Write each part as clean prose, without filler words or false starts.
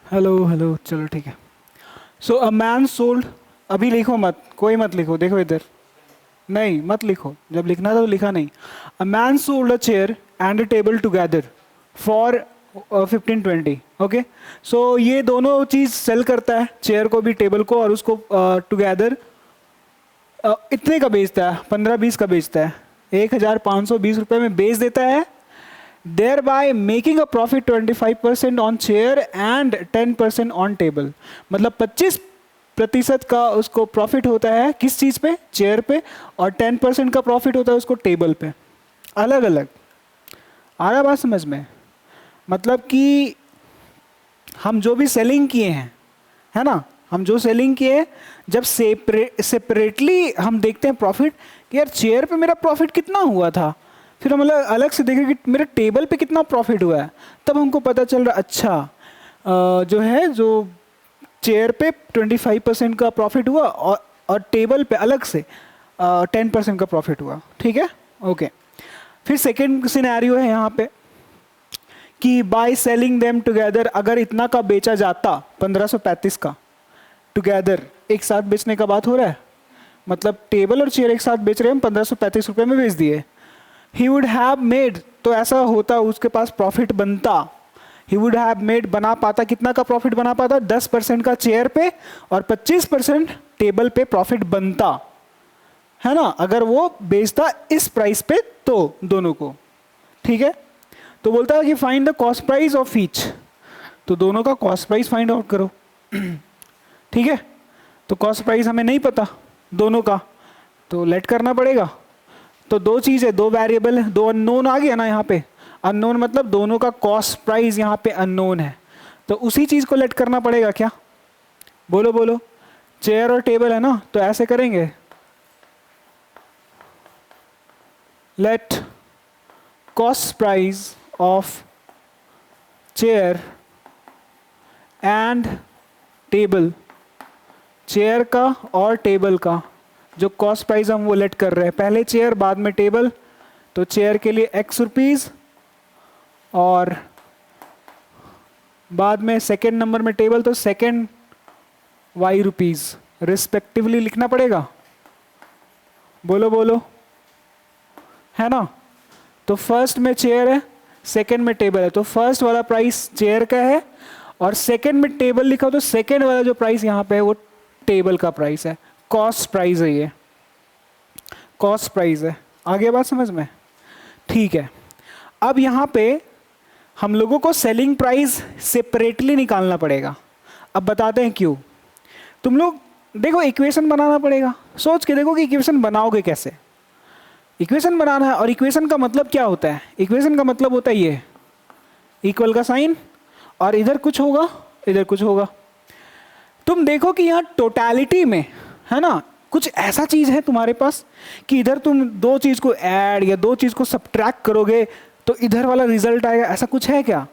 Hello hello, चलो ठीक है। सो अ मैन सोल्ड, अभी लिखो मत, कोई मत लिखो, देखो इधर, नहीं मत लिखो, जब लिखना था तो लिखा नहीं। A man sold a chair and a table together for 1520। Okay, so ये दोनों चीज सेल करता है, चेयर को भी टेबल को, और उसको टुगेदर इतने का बेचता है, 15-20 का बेचता है, 1520 रुपये में बेच देता है। thereby making a profit 25% on chair and 10% on table। मतलब 25% का उसको प्रॉफिट होता है किस चीज पे, चेयर पे, और 10% का प्रॉफिट होता है उसको टेबल पे। अलग अलग, आ रहा बात समझ में? मतलब कि हम जो भी सेलिंग किए हैं, है ना, हम जो सेलिंग किए, जब सेपरेटली हम देखते हैं प्रॉफिट, कि यार चेयर पे मेरा प्रॉफिट कितना हुआ था, फिर हम अलग अलग से देखें कि मेरे टेबल पे कितना प्रॉफिट हुआ है, तब हमको पता चल रहा अच्छा जो है, जो चेयर पे 25% का प्रॉफिट हुआ, और टेबल पे अलग से 10% का प्रॉफिट हुआ। ठीक है, ओके। फिर सेकेंड सिनेरियो है यहाँ पे कि बाय सेलिंग देम टुगेदर, अगर इतना का बेचा जाता 1535 का टुगेदर, एक साथ बेचने का बात हो रहा है, मतलब टेबल और चेयर एक साथ बेच रहे हैं, हम 1535 रुपये में बेच दिए। ही वुड हैव मेड, तो ऐसा होता उसके पास प्रॉफिट बनता, ही वुड हैव मेड, बना पाता, कितना का प्रॉफिट बना पाता, 10% का चेयर पे और 25% टेबल पे प्रॉफिट बनता, है ना, अगर वो बेचता इस प्राइस पे तो दोनों को। ठीक है, तो बोलता है कि find the cost price of each, तो दोनों का कॉस्ट प्राइस फाइंड आउट करो। ठीक है, तो कॉस्ट प्राइस हमें नहीं पता दोनों का, तो लेट करना पड़ेगा। तो दो चीज़ है, दो वेरिएबल है, दो अननोन आ गया ना यहाँ पे, अननोन मतलब दोनों का कॉस्ट प्राइस यहाँ पे अननोन है, तो उसी चीज़ को लेट करना पड़ेगा क्या, बोलो बोलो। चेयर और टेबल है ना, तो ऐसे करेंगे, let cost price of chair and table, chair का और टेबल का जो कॉस्ट प्राइस हम वो लेट कर रहे हैं, पहले चेयर बाद में टेबल, तो चेयर के लिए x रुपीज़ और बाद में सेकेंड नंबर में टेबल, तो सेकेंड y रुपीज़ रिस्पेक्टिवली लिखना पड़ेगा, बोलो बोलो, है ना। तो फर्स्ट में चेयर है, सेकेंड में टेबल है, तो फर्स्ट वाला प्राइस चेयर का है, और सेकेंड में टेबल लिखा हो तो सेकेंड वाला जो प्राइस यहाँ पे है वो टेबल का प्राइस है, कॉस्ट प्राइस है, ये कॉस्ट प्राइस है। आगे बात समझ में? ठीक है, अब यहाँ पे हम लोगों को सेलिंग प्राइस सेपरेटली निकालना पड़ेगा। अब बताते हैं क्यों। तुम लोग देखो, इक्वेशन बनाना पड़ेगा, सोच के देखो कि इक्वेशन बनाओगे कैसे। इक्वेशन बनाना है, और इक्वेशन का मतलब क्या होता है, इक्वेशन का मतलब होता है ये इक्वल का साइन, और इधर कुछ होगा इधर कुछ होगा। तुम देखो कि यहाँ टोटलिटी में, है ना, कुछ ऐसा चीज है तुम्हारे पास कि इधर तुम दो चीज को ऐड या दो चीज को सब्ट्रैक्ट करोगे तो इधर वाला रिजल्ट आएगा, ऐसा कुछ है क्या?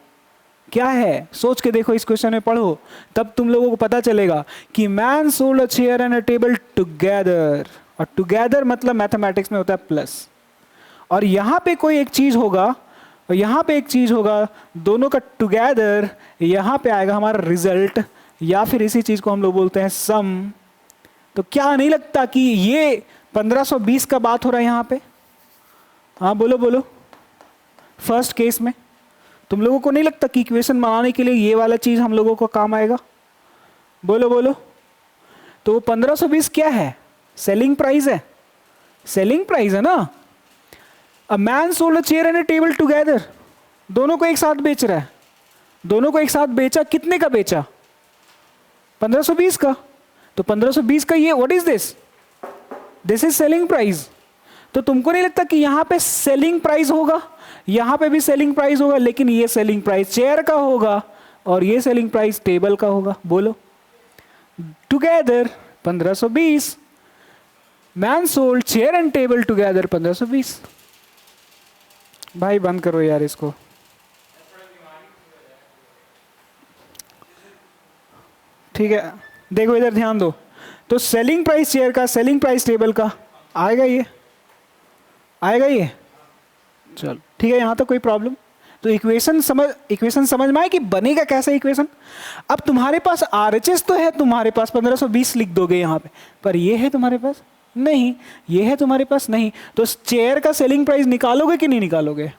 क्या है, सोच के देखो, इस क्वेश्चन में पढ़ो, तब तुम लोगों को पता चलेगा कि man sold a chair and a table together, और टुगेदर मतलब मैथमेटिक्स में होता है प्लस, और यहां पे कोई एक चीज होगा और यहां पे एक चीज होगा, दोनों का टुगेदर, यहां पे आएगा हमारा रिजल्ट, या फिर इसी चीज को हम लोग बोलते हैं सम। तो क्या नहीं लगता कि ये 1520 का बात हो रहा है यहां पे? हाँ बोलो बोलो, फर्स्ट केस में तुम लोगों को नहीं लगता कि इक्वेशन बनाने के लिए ये वाला चीज हम लोगों को काम आएगा? बोलो बोलो। तो वो 1520 क्या है? सेलिंग प्राइस है, सेलिंग प्राइस है ना। अ man sold a chair and a table together, दोनों को एक साथ बेच रहा है, दोनों को एक साथ बेचा, कितने का बेचा? 1520 का। तो 1520 का ये what is this, this is selling price. तो तुमको नहीं लगता कि यहां पे सेलिंग प्राइस होगा, यहां पे भी सेलिंग प्राइस होगा, लेकिन ये सेलिंग प्राइस चेयर का होगा और ये सेलिंग प्राइस टेबल का होगा? बोलो, together 1520, man sold chair and table together 1520। भाई बंद करो यार इसको। ठीक है, देखो इधर ध्यान दो, तो सेलिंग प्राइस चेयर का, सेलिंग प्राइस टेबल का, आएगा ये, आएगा ये, चलो ठीक है, यहां तक कोई प्रॉब्लम तो इक्वेशन समझ में आए कि बनेगा कैसे इक्वेशन। अब तुम्हारे पास RHS तो है, तुम्हारे पास 1520 लिख दोगे यहाँ पे, पर ये है तुम्हारे पास नहीं, ये है तुम्हारे पास नहीं। तो चेयर का सेलिंग प्राइस निकालोगे कि नहीं निकालोगे?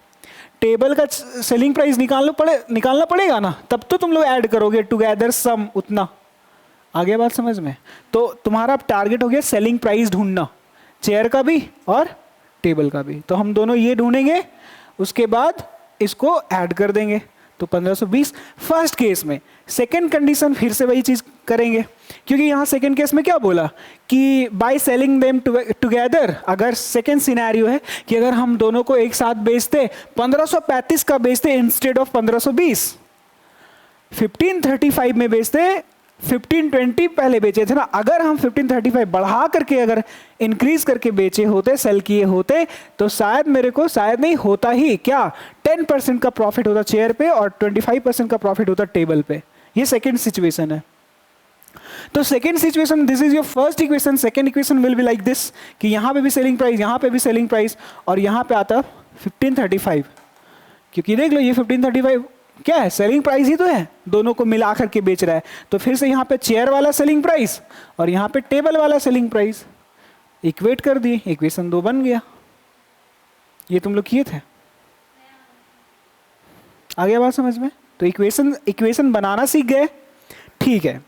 टेबल का सेलिंग प्राइस निकालना पड़ेगा ना, तब तो तुम लोग ऐड करोगे टुगेदर सम उतना। आगे बात समझ में? तो तुम्हारा टारगेट हो गया सेलिंग प्राइस ढूंढना, चेयर का भी और टेबल का भी। तो हम दोनों ये ढूंढेंगे, उसके बाद इसको ऐड कर देंगे, तो 1520 फर्स्ट केस में। सेकंड कंडीशन फिर से वही चीज करेंगे, क्योंकि यहाँ सेकंड केस में क्या बोला कि बाय सेलिंग देम टुगेदर। अगर सेकंड सिनेरियो है कि अगर हम दोनों को एक साथ बेचते, 1535 का बेचते इंस्टेड ऑफ 1520, 1535 में बेचते, 1520 पहले बेचे थे ना, अगर हम 1535 बढ़ा करके अगर इंक्रीज करके बेचे होते, सेल किए होते, तो शायद मेरे को, शायद नहीं होता ही क्या, 10% का प्रॉफिट होता चेयर पे और 25% का प्रॉफिट होता टेबल पे। ये सेकंड सिचुएशन है। तो second situation, this is your first equation. Second equation will be like this कि यहाँ पे भी सेलिंग प्राइस, यहाँ पे भी सेलिंग प्राइस, और यहाँ पे आता 1535, क्योंकि देख लो ये 1535 क्या है, सेलिंग प्राइस ही तो है, दोनों को मिला करके बेच रहा है। तो फिर से यहाँ पे चेयर वाला सेलिंग प्राइस और यहाँ पे टेबल वाला सेलिंग प्राइस इक्वेट कर दिए, इक्वेशन 2 बन गया। ये तुम लोग किए थे, आ गया बात समझ में? तो इक्वेशन बनाना सीख गए, ठीक है।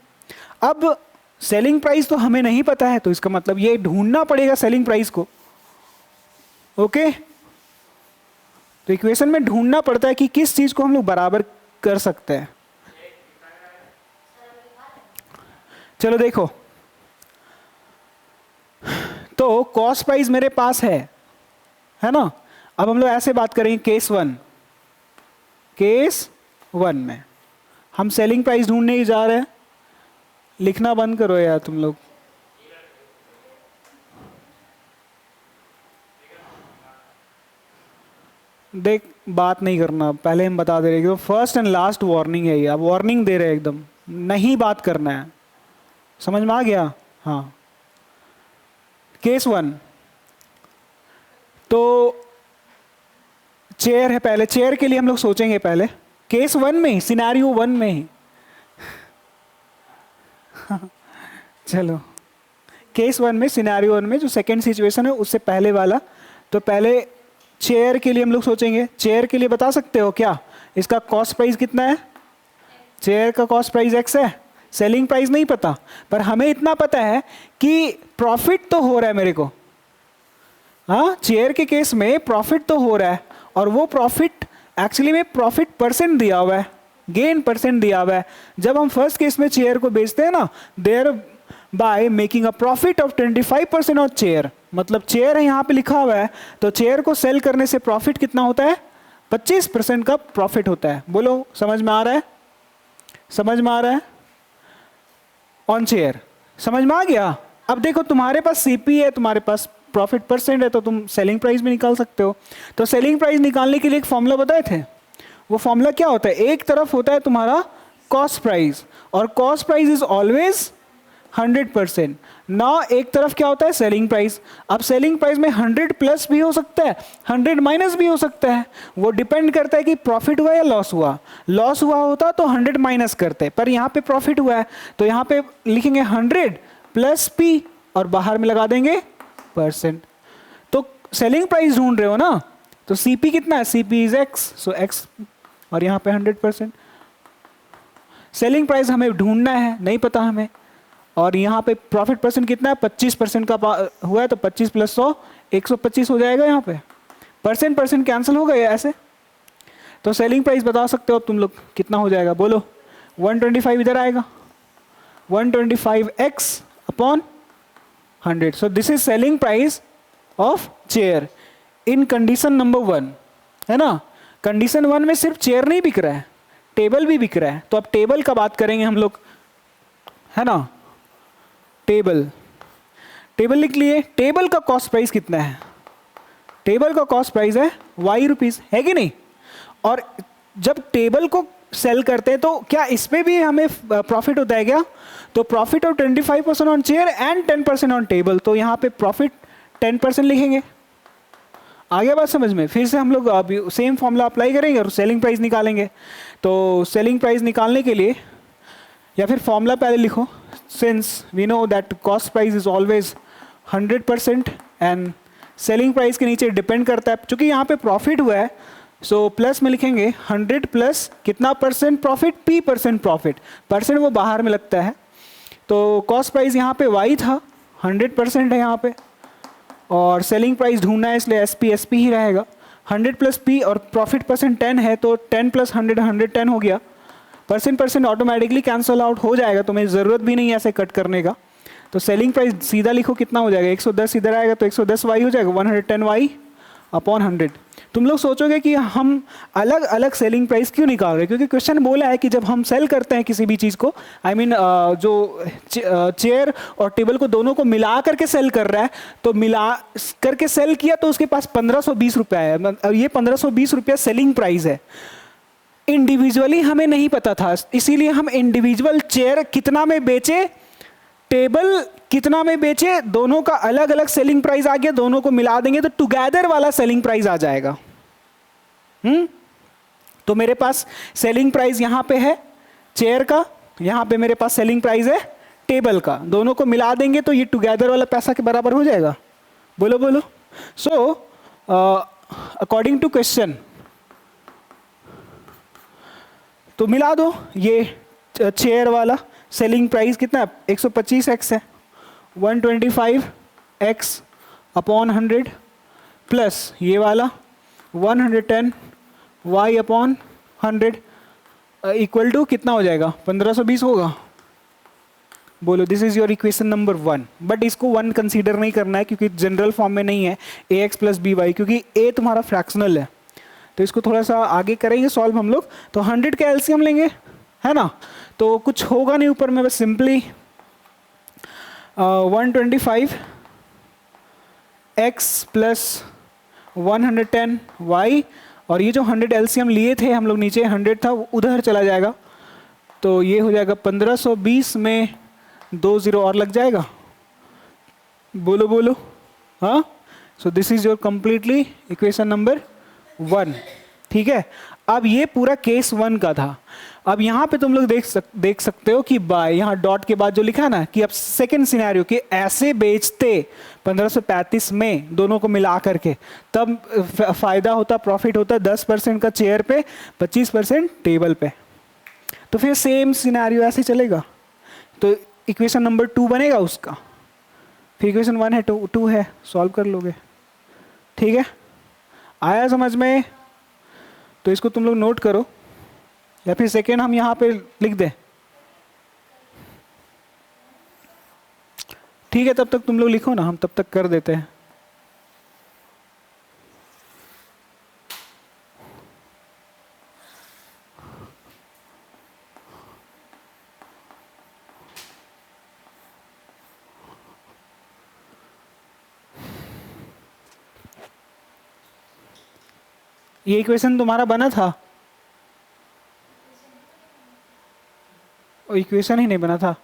अब सेलिंग प्राइस तो हमें नहीं पता है, तो इसका मतलब ये ढूंढना पड़ेगा सेलिंग प्राइस को, ओके। तो इक्वेशन में ढूंढना पड़ता है कि किस चीज को हम लोग बराबर कर सकते हैं। चलो देखो, तो कॉस्ट प्राइस मेरे पास है ना। अब हम लोग ऐसे बात करेंगे केस वन में हम सेलिंग प्राइस ढूंढने ही जा रहे हैं। लिखना बंद करो यार तुम लोग। देख, बात नहीं करना, पहले हम बता दे रहे हैं, फर्स्ट एंड लास्ट वार्निंग है ये, अब वार्निंग दे रहे हैं एकदम, नहीं बात करना है, समझ में आ गया? हाँ, केस 1, तो चेयर है, पहले चेयर के लिए हम लोग सोचेंगे पहले केस 1 में ही, सिनेरियो 1 में ही। चलो केस 1 में, सिनेरियो 1 में, जो सेकंड सिचुएशन है उससे पहले वाला। तो पहले चेयर के लिए हम लोग सोचेंगे। चेयर के लिए बता सकते हो क्या, इसका कॉस्ट प्राइस कितना है? चेयर का कॉस्ट प्राइस x है, सेलिंग प्राइस नहीं पता, पर हमें इतना पता है कि प्रॉफिट तो हो रहा है मेरे को। हाँ, चेयर के केस में प्रॉफिट तो हो रहा है, और वो प्रॉफिट एक्चुअली में प्रॉफिट परसेंट दिया हुआ है, गेन परसेंट दिया हुआ है। जब हम फर्स्ट केस में चेयर को बेचते हैं ना, there by making a profit of 25% of chair, मतलब चेयर है यहाँ पे लिखा हुआ है, तो चेयर को सेल करने से प्रॉफिट कितना होता है? 25% का प्रॉफिट होता है। बोलो, समझ में आ रहा है? समझ में आ रहा है? ऑन चेयर समझ में आ गया? अब देखो, तुम्हारे पास सीपी है, तुम्हारे पास प्रॉफिट परसेंट है, तो तुम सेलिंग प्राइस भी निकाल सकते हो। तो सेलिंग प्राइस निकालने के लिए एक फॉर्मूला बताए थे, वो फॉर्मूला क्या होता है? एक तरफ होता है तुम्हारा कॉस्ट प्राइस, और कॉस्ट प्राइस इज ऑलवेज 100%। ना एक तरफ क्या होता है? Selling price. अब सेलिंग प्राइस में 100 प्लस भी हो सकता है, 100 माइनस भी हो सकता है, वो डिपेंड करता है कि प्रॉफिट हुआ या लॉस हुआ। लॉस हुआ होता तो 100 माइनस करते, पर यहाँ पे प्रॉफिट हुआ है, तो यहाँ पे लिखेंगे 100 प्लस P और बाहर में लगा देंगे परसेंट। तो सेलिंग प्राइस ढूंढ रहे हो ना, तो CP कितना है? CP is x, so x, और यहाँ पे 100%। सेलिंग प्राइस हमें ढूंढना है, नहीं पता हमें, और यहाँ पे प्रॉफिट परसेंट कितना है? 25% का हुआ है, तो 25 प्लस 100 125 हो जाएगा। यहाँ पे परसेंट कैंसिल हो गए ऐसे। तो सेलिंग प्राइस बता सकते हो तुम लोग कितना हो जाएगा? बोलो, 125 इधर आएगा, 125x upon 100। So this is selling price of chair in condition number 1, है ना। कंडीशन 1 में सिर्फ चेयर नहीं बिक रहा है, टेबल भी बिक रहा है। तो अब टेबल का बात करेंगे हम लोग, है ना। टेबल लिख लिए। टेबल का कॉस्ट प्राइस कितना है? टेबल का कॉस्ट प्राइस है y रुपीज, है कि नहीं? और जब टेबल को सेल करते हैं तो क्या इसमें भी हमें प्रॉफिट होता है क्या? तो profit of 25% on chair and 10% on table. तो यहाँ पे प्रॉफिट 10% लिखेंगे। आगे बात समझ में? फिर से हम लोग अभी सेम फॉर्मूला अप्लाई करेंगे और सेलिंग प्राइस निकालेंगे। तो सेलिंग प्राइस निकालने के लिए, या फिर फॉर्मूला पहले लिखो, since we know that cost price is always 100% and selling price के नीचे डिपेंड करता है, चूंकि यहाँ पे प्रॉफिट हुआ है, सो प्लस में लिखेंगे 100 प्लस कितना percent profit, P percent profit, percent वो बाहर में लगता है। तो कॉस्ट प्राइस यहाँ पे Y था, 100% है यहाँ पे, और सेलिंग प्राइस ढूंढना है इसलिए SP ही रहेगा। 100 प्लस P और प्रॉफिट परसेंट 10 है, तो 10 प्लस 100 110 हो गया। Percent percent automatically cancel out हो जाएगा, तो मेरी ज़रूरत भी नहीं है ऐसे कट करने का। तो सेलिंग प्राइस सीधा लिखो कितना हो जाएगा, 110 इधर आएगा तो 110Y हो जाएगा, 110Y अपॉन 100। तुम लोग सोचोगे कि हम अलग अलग सेलिंग प्राइस क्यों निकाल रहे हैं, क्योंकि क्वेश्चन बोला है कि जब हम सेल करते हैं किसी भी चीज़ को, आई मीन जो चेयर और टेबल को दोनों को मिला करके सेल कर रहा है, तो मिला करके सेल किया तो उसके पास 1520 रुपया है, ये 1520 रुपया सेलिंग प्राइस है। इंडिविजुअली हमें नहीं पता था, इसीलिए हम इंडिविजुअल चेयर कितना में बेचे, टेबल कितना में बेचे, दोनों का अलग अलग सेलिंग प्राइस आ गया, दोनों को मिला देंगे तो टुगेदर वाला सेलिंग प्राइस आ जाएगा। तो मेरे पास सेलिंग प्राइस यहां पे है चेयर का, यहां पे मेरे पास सेलिंग प्राइस है टेबल का, दोनों को मिला देंगे तो ये टुगेदर वाला पैसा के बराबर हो जाएगा। बोलो बोलो। सो अकॉर्डिंग टू क्वेश्चन, तो मिला दो, ये चेयर वाला सेलिंग प्राइस कितना है, 125x है, 125x अपॉन 100 प्लस ये वाला 110y अपॉन 100 इक्वल टू कितना हो जाएगा, 1520 होगा। बोलो, this is your equation number 1। But इसको 1 कंसीडर नहीं करना है क्योंकि जनरल फॉर्म में नहीं है, ax प्लस by, क्योंकि a तुम्हारा फ्रैक्शनल है, तो इसको थोड़ा सा आगे करेंगे सॉल्व हम लोग। तो 100 का एलसीएम लेंगे, है ना, तो कुछ होगा नहीं ऊपर में, बस सिंपली 125x प्लस 110y, और ये जो 100 एलसीएम लिए थे हम लोग, नीचे 100 था वो उधर चला जाएगा, तो ये हो जाएगा 1520 में 2 0 और लग जाएगा। बोलो बोलो, हाँ। सो this is your completely equation number 1। ठीक है, अब ये पूरा केस 1 का था। अब यहाँ पे तुम लोग देख सकते हो कि बाय, यहाँ डॉट के बाद जो लिखा है ना, कि अब सेकंड सिनेरियो कि ऐसे बेचते 1535 में दोनों को मिला करके, तब फायदा होता, प्रॉफिट होता 10% का चेयर पे, 25% टेबल पे। तो फिर सेम सिनेरियो ऐसे चलेगा, तो इक्वेशन नंबर 2 बनेगा उसका। फिर इक्वेशन 1 है, 2 है, सॉल्व कर लोगे। ठीक है, आया समझ में? तो इसको तुम लोग नोट करो, या फिर सेकेंड हम यहाँ पे लिख दें। ठीक है, तब तक तुम लोग लिखो ना, हम तब तक कर देते हैं। ये इक्वेशन तुम्हारा बना था, और इक्वेशन ही नहीं बना था।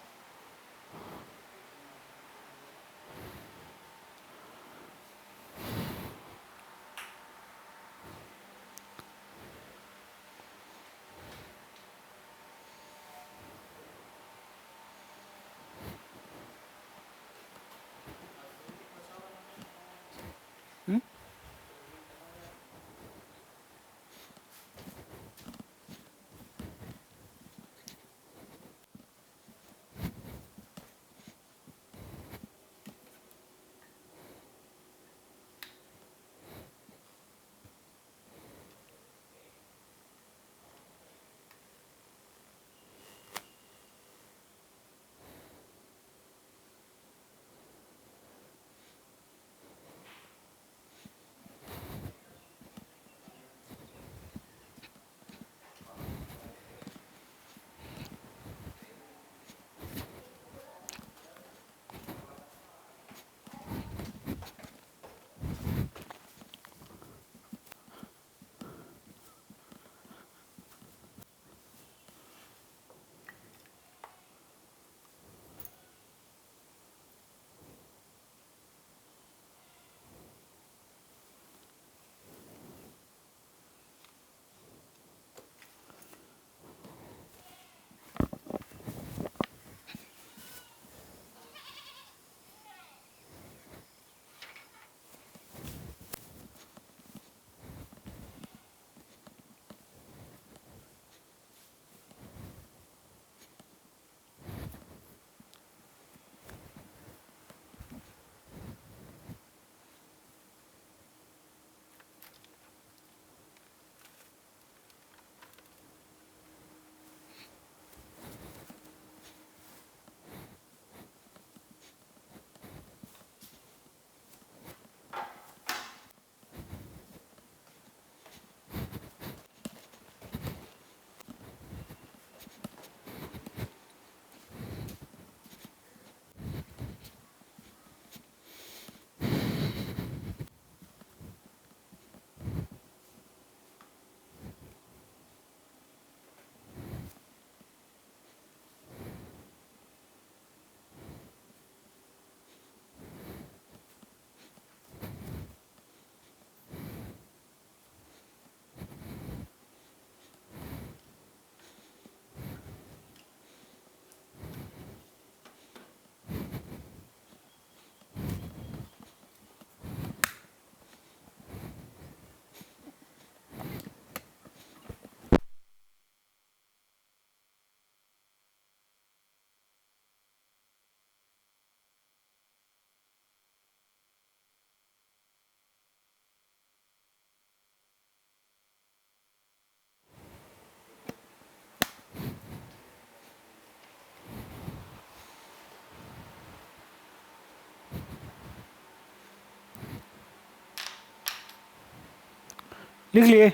लिख लिए?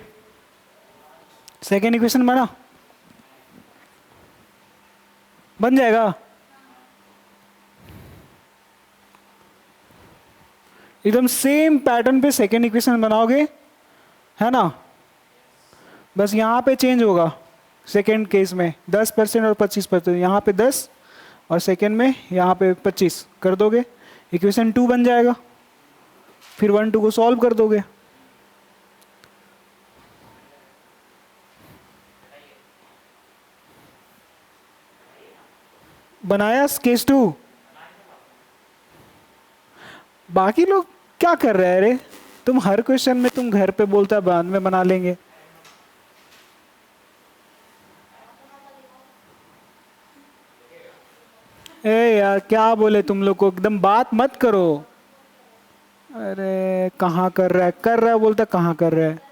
सेकेंड इक्वेशन बन जाएगा? एकदम सेम पैटर्न पे सेकेंड इक्वेशन बनाओगे, है ना? बस यहाँ पे चेंज होगा। सेकेंड केस में 10% और 25%, यहाँ पे 10 और सेकेंड में यहाँ पे 25 कर दोगे, इक्वेशन 2 बन जाएगा। फिर 1 2 को सॉल्व कर दोगे। बनाया केस 2? बाकी लोग क्या कर रहे हैं रे? तुम हर क्वेश्चन में तुम घर पे बोलता बाद में बना लेंगे। ए यार क्या बोले तुम लोग को, एकदम बात मत करो। अरे कहाँ कर रहा है बोलता, कहाँ कर रहा है।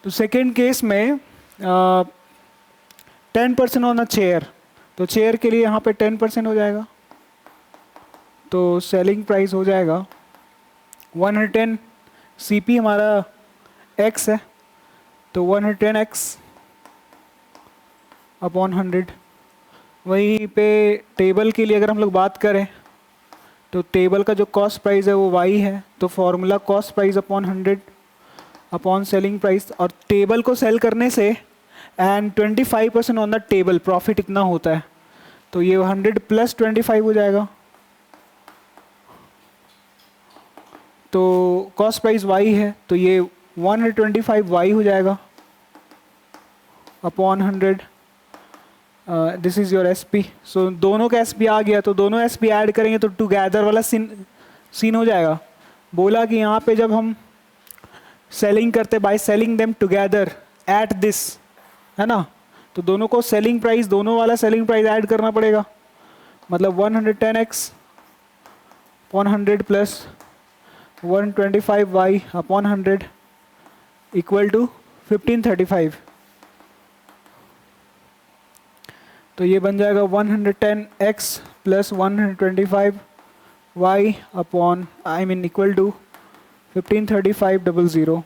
तो सेकेंड केस में 10% ऑन अ चेयर, तो चेयर के लिए यहाँ पे 10% हो जाएगा, तो सेलिंग प्राइस हो जाएगा 110। सीपी हमारा एक्स है, तो 110x अपॉन 100। वहीं पे टेबल के लिए अगर हम लोग बात करें तो टेबल का जो कॉस्ट प्राइस है वो y है, तो formula cost price upon 100 upon selling price. और टेबल को सेल करने से and 25% on the table profit इतना होता है, तो ये 100 प्लस 25 हो जाएगा। तो कॉस्ट प्राइस y है, तो ये 125y हो जाएगा upon 100। This is your SP। सो दोनों का SP आ गया, तो दोनों SP ऐड करेंगे तो टुगेदर वाला सीन हो जाएगा। बोला कि यहाँ पे जब हम सेलिंग करते by selling them together at this, है ना, तो दोनों को सेलिंग प्राइस, दोनों वाला सेलिंग प्राइस ऐड करना पड़ेगा। मतलब 110x upon 100 plus 125y upon 100 equal to 1535। तो ये बन जाएगा 110x plus 125y upon equal to 1535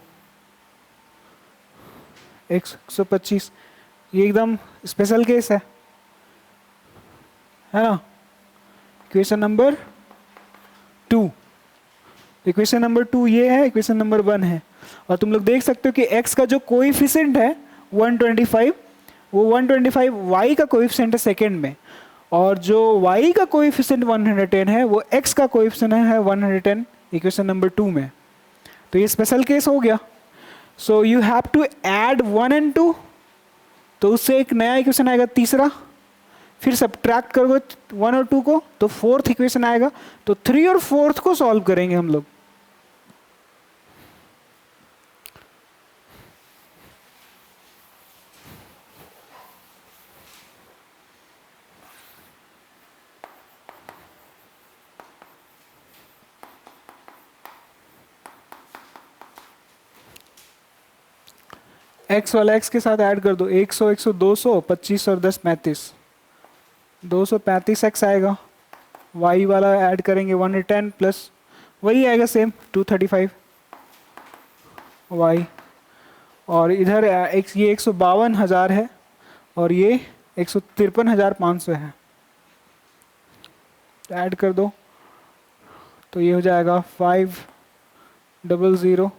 125। ये एकदम स्पेशल केस है ना? Equation number 2। इक्वेशन नंबर 2 ये है, इक्वेशन नंबर 1 है। और तुम लोग देख सकते हो कि x का जो कोएफिशिएंट है 125, वो 125 y का कोएफिशिएंट है सेकंड में, और जो y का कोएफिशिएंट 110 है वो x का कोएफिशिएंट है 110 इक्वेशन नंबर 2 में। तो ये स्पेशल केस हो गया। So you have to add 1 and 2, तो उससे एक नया इक्वेशन आएगा तीसरा, फिर सब्ट्रैक्ट करोगे 1 और 2 को तो फोर्थ इक्वेशन आएगा। तो 3 और 4th को सॉल्व करेंगे हम लोग। x वाला x के साथ ऐड कर दो, 100 100 200 25 और 10 35, 235x आएगा। y वाला ऐड करेंगे 110 प्लस वही आएगा सेम 235 y, और इधर x ये 152,000 है और ये 153,500 है, ऐड कर दो तो ये हो जाएगा 500,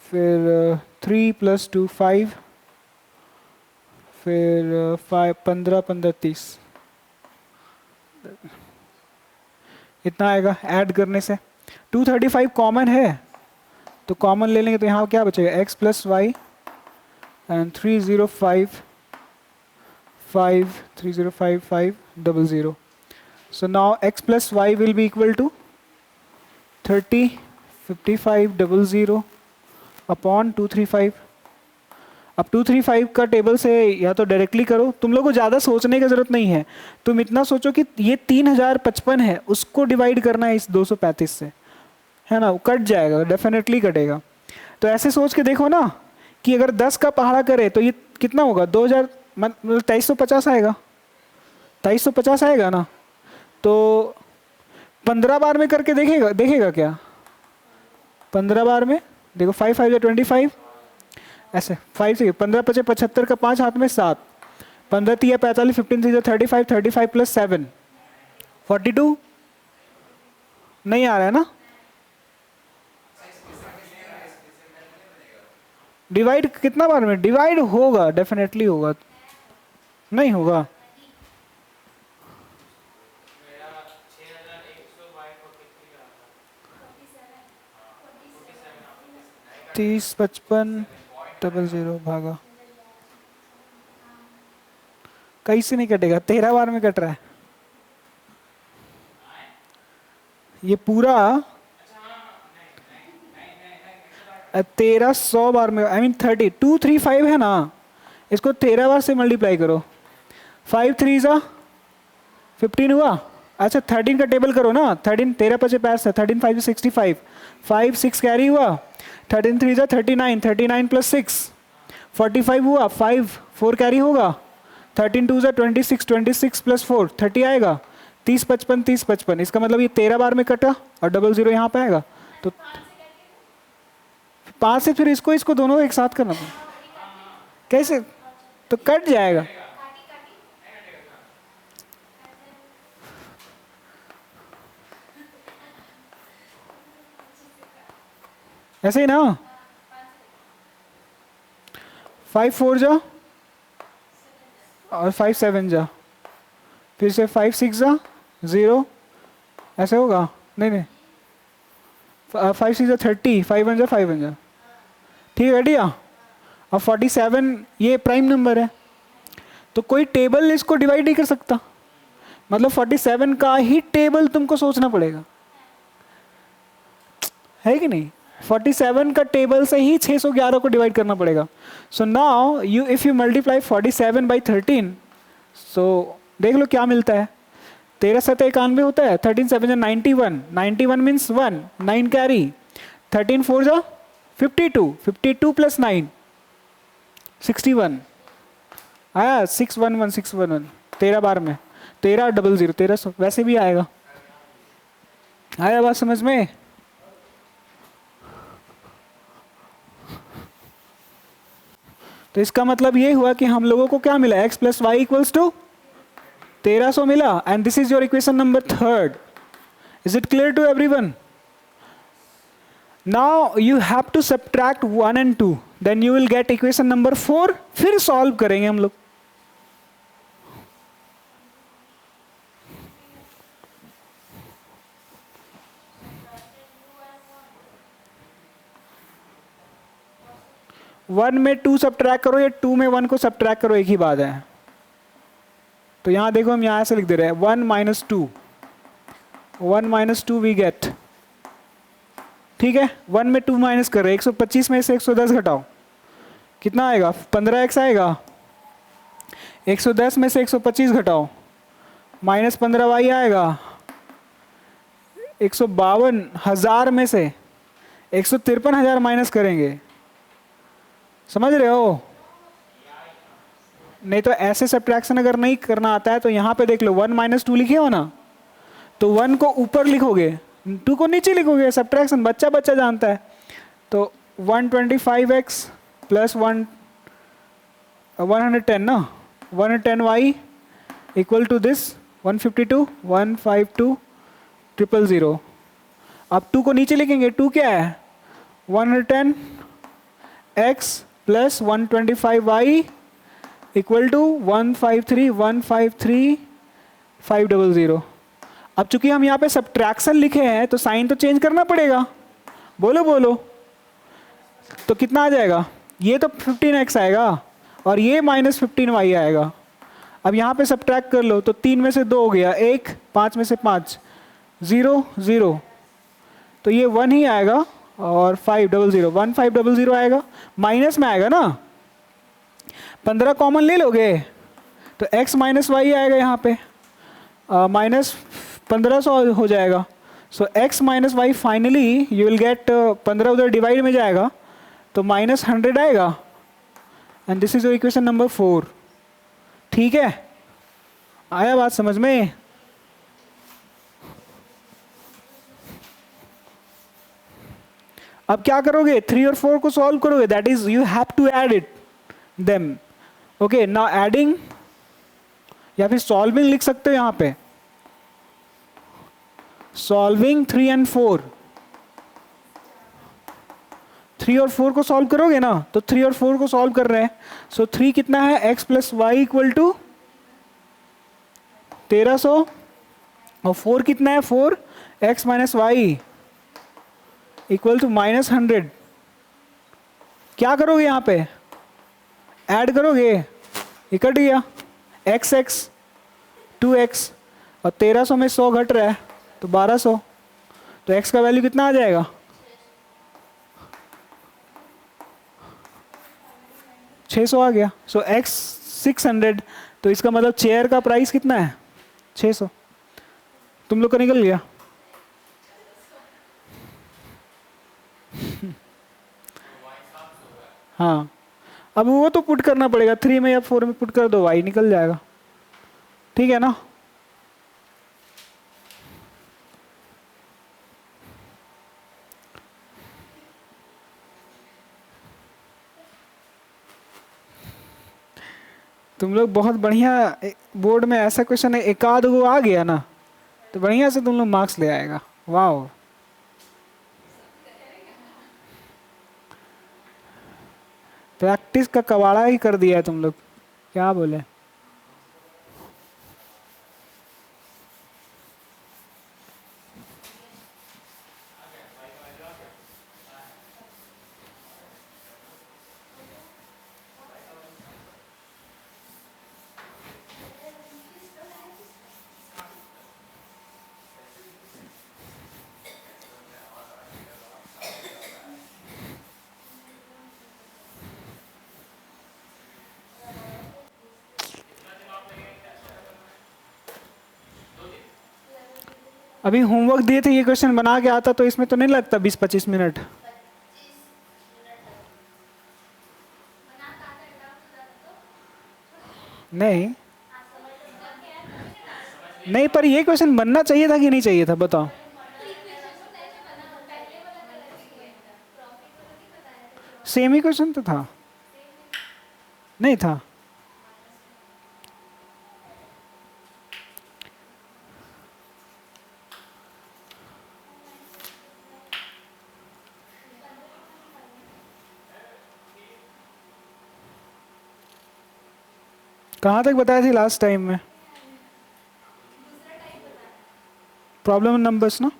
फिर 3 + 2 5, फिर 5 15 15 30, इतना आएगा ऐड करने से। 235 कॉमन है तो कॉमन ले लेंगे तो यहाँ क्या बचेगा x + y and 305 5 3055 00। So now x + y will be equal to 30 55 00 upon 235। अब 235 का टेबल से या तो डायरेक्टली करो, तुम लोगों को ज़्यादा सोचने की ज़रूरत नहीं है। तुम इतना सोचो कि ये 3055 है, उसको डिवाइड करना है इस 235 से, है ना, कट जाएगा, डेफिनेटली कटेगा। तो ऐसे सोच के देखो ना कि अगर 10 का पहाड़ा करे तो ये कितना होगा, 2000 मतलब 2350 आएगा, 2350 आएगा ना। तो 15 बार में करके देखेगा, देखेगा क्या 15 बार में, देखो 5 5 25, ऐसे 5 से 15 पचे 75 का 5 हाथ में 7, 15 3 45, 15 3 35, 35 प्लस 7 42, नहीं आ रहा है ना। डिवाइड कितना बार में, डिवाइड होगा, डेफिनेटली होगा, नहीं होगा। 30 55 00 भागा, कहीं से नहीं कटेगा, 13 बार में कट रहा है ये पूरा, 1300 बार में, आई मीन 235 है ना, इसको 13 बार से मल्टीप्लाई करो, 5 3 जा 15 हुआ। अच्छा 13 का टेबल करो ना, 13 13 पचे 5 है, 13 5 65, 5 6 कैरी हुआ, 13 3 जा 39, 39 प्लस 6 45 हुआ, 5 4 कैरी होगा, 13 2 जा 26, 26 प्लस 4 30 आएगा, 30 55 30 55, इसका मतलब ये 13 बार में कटा और 00 यहाँ पे आएगा। तो 5 से फिर इसको इसको दोनों एक साथ करना कैसे, तो कट जाएगा। ऐसे ही ना, 5 4 जा और 5 7 जा, फिर से 5 6 जा 0, ऐसे होगा, नहीं नहीं 5 6 जा 30, 5 1 जा 5 1 जा, ठीक है डिया। अब 47 ये प्राइम नंबर है, तो कोई टेबल इसको डिवाइड नहीं कर सकता, मतलब 47 का ही टेबल तुमको सोचना पड़ेगा, है कि नहीं। 47 का टेबल से ही 611 को डिवाइड करना पड़ेगा। So now you if you multiply 47 by 13, सो देख लो क्या मिलता है, 13 7 91 होता है, 13 7 91, 91 मीन्स 1 9 कैरी, 13 4 जा 52, 52 प्लस 9 61 आया, 611 611 13 बार में, 13 00 1300 वैसे भी आएगा। आया बात समझ में। तो इसका मतलब ये हुआ कि हम लोगों को क्या मिला, x plus y equals to 1300 मिला, and this is your equation number 3rd। Is it clear to everyone? Now you have to subtract 1 and 2, then you will get equation number 4, फिर सॉल्व करेंगे हम लोग। वन में 2 subtract करो या 2 में 1 को सब्ट्रैक्ट करो, एक ही बात है। तो यहां देखो हम यहां से लिख दे रहे हैं 1 - 2, 1 - 2 वी गेट, ठीक है। 1 में 2 माइनस कर रहे हैं, 125 में से 110 घटाओ, कितना आएगा 15x आएगा, 110 में से 125 घटाओ माइनस 15y आएगा, 152,000 में से 153,000 माइनस करेंगे, समझ रहे हो। नहीं तो ऐसे सब्ट्रैक्शन अगर नहीं करना आता है तो यहाँ पे देख लो 1 - 2 लिखे हो ना, तो 1 को ऊपर लिखोगे, 2 को नीचे लिखोगे, सब्ट्रैक्शन बच्चा बच्चा जानता है। तो 125x प्लस 110 ना, 110y इक्वल टू दिस 152 152 000। अब 2 को नीचे लिखेंगे, 2 क्या है 110x plus 125y equal to 153,153,500। अब चूंकि हम यहाँ पे सब्ट्रैक्शन लिखे हैं तो साइन तो चेंज करना पड़ेगा, बोलो बोलो। तो कितना आ जाएगा, ये तो 15x आएगा और ये -15y आएगा। अब यहाँ पे सब्ट्रैक्ट कर लो तो 3 में से 2 हो गया 1, 5 में से 5 0 0, तो ये 1 ही आएगा और 500 1500 आएगा, माइनस में आएगा ना, 15 कॉमन ले लोगे तो x माइनस वाई आएगा यहाँ पे, माइनस 1500 हो जाएगा. So x minus y finally you will get 15 उधर डिवाइड में जाएगा तो माइनस 100 आएगा. And this is your equation number 4. ठीक है, आया बात समझ में? अब क्या करोगे, 3 और 4 को सॉल्व करोगे. That is you have to add it them. Okay, now adding या फिर सॉल्विंग लिख सकते हो यहां पे. Solving 3 and 4. 3 और 4 को सॉल्व करोगे ना, तो 3 और 4 को सॉल्व कर रहे हैं. सो 3 कितना है, x plus y equal to 1300 और 4 कितना है, 4 x minus y equal to minus 100. क्या करोगे यहां पे, ऐड करोगे, इकट गया x x 2x और 1300 में 100 घट रहा है तो 1200. तो x का वैल्यू कितना आ जाएगा, 600 आ गया. सो x 600. तो इसका मतलब चेयर का प्राइस कितना है, 600. तुम लोग का निकल गया. हाँ, अब वो तो पुट करना पड़ेगा, 3 में या 4 में पुट कर दो, y निकल जाएगा. ठीक है ना. तुम लोग बहुत बढ़िया, बोर्ड में ऐसा क्वेश्चन है एक आध गो आ गया ना तो बढ़िया से तुम लोग मार्क्स ले आएगा. वाह, प्रैक्टिस का कबाड़ा ही कर दिया है तुम लोग, क्या बोले. अभी होमवर्क दिए थे, ये क्वेश्चन बना के आता तो इसमें तो नहीं लगता 20-25 मिनट. नहीं नहीं, पर ये क्वेश्चन बनना चाहिए था कि नहीं चाहिए था, बताओ. सेम ही क्वेश्चन तो था, नहीं था. कहाँ तक बताया थी लास्ट टाइम में, प्रॉब्लम नंबर्स ना.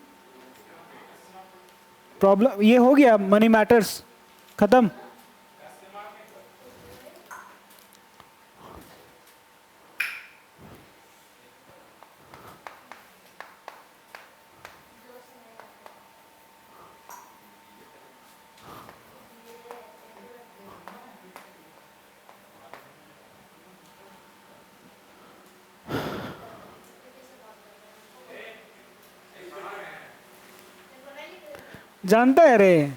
प्रॉब्लम ये हो गया, मनी मैटर्स खत्म. जानता है रे,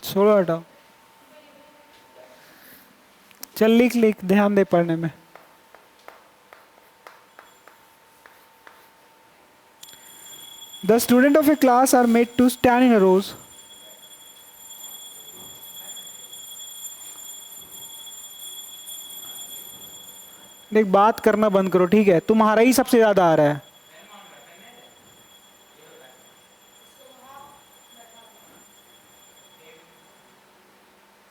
छोड़ो हटाओ. चल लिख लिख, ध्यान दे पढ़ने में. The student of a class are made to stand in a rows. देख, बात करना बंद करो, ठीक है. तुम्हारा ही सबसे ज्यादा आ रहा है.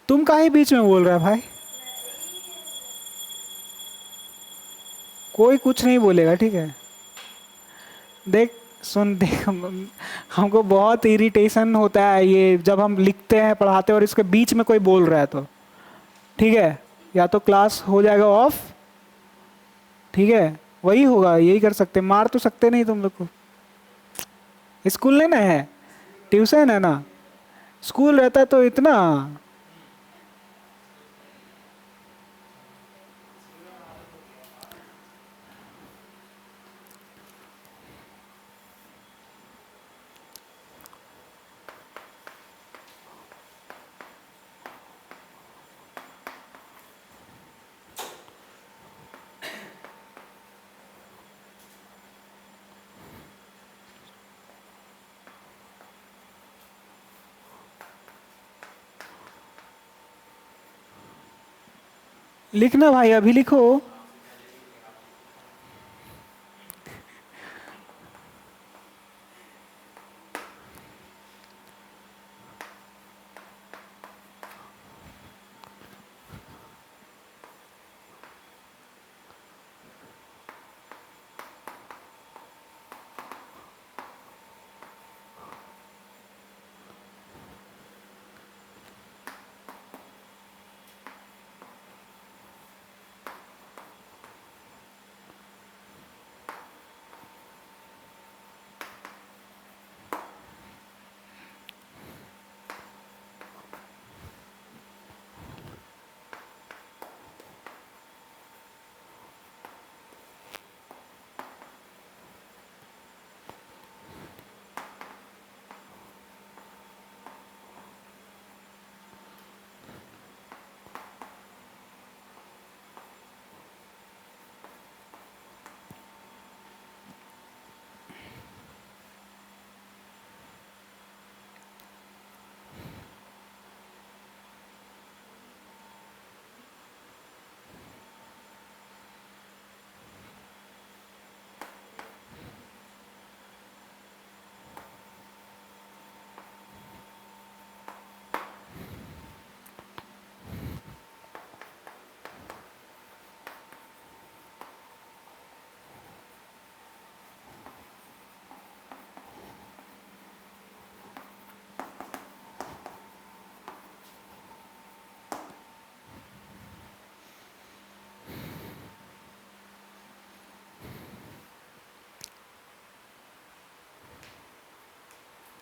तुम काहे बीच में बोल रहा है भाई. कोई कुछ नहीं बोलेगा, ठीक है. देख सुन, देख हमको बहुत इरिटेशन होता है ये जब हम लिखते हैं पढ़ाते हैं और इसके बीच में कोई बोल रहा है तो. ठीक है, या तो क्लास हो जाएगा ऑफ. ठीक है, वही होगा, यही कर सकते, मार तो सकते नहीं तुम लोग को. स्कूल नहीं ना है, ट्यूशन है ना। स्कूल रहता तो इतना। लिखना भाई, अभी लिखो।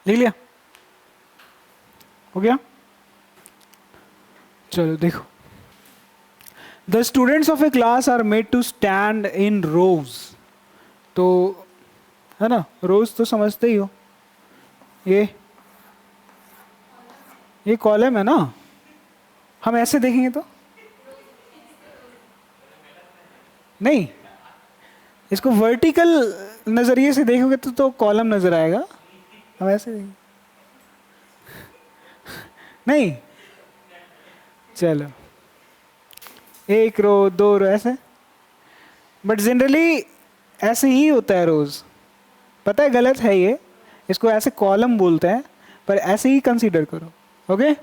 लिख लिया? हो गया? चलो देखो, the students of a class are made to stand in rows. तो है ना, रोज तो समझते ही हो, ये कॉलम है ना। हम ऐसे देखेंगे तो नहीं, इसको वर्टिकल नजरिए से देखोगे तो कॉलम नजर आएगा। हम ऐसे देखेंगे नहीं, चलो एक रो दो रो ऐसे, बट जनरली ऐसे ही होता है रोज। पता है गलत है ये, इसको ऐसे कॉलम बोलते हैं, पर ऐसे ही कंसीडर करो। Okay,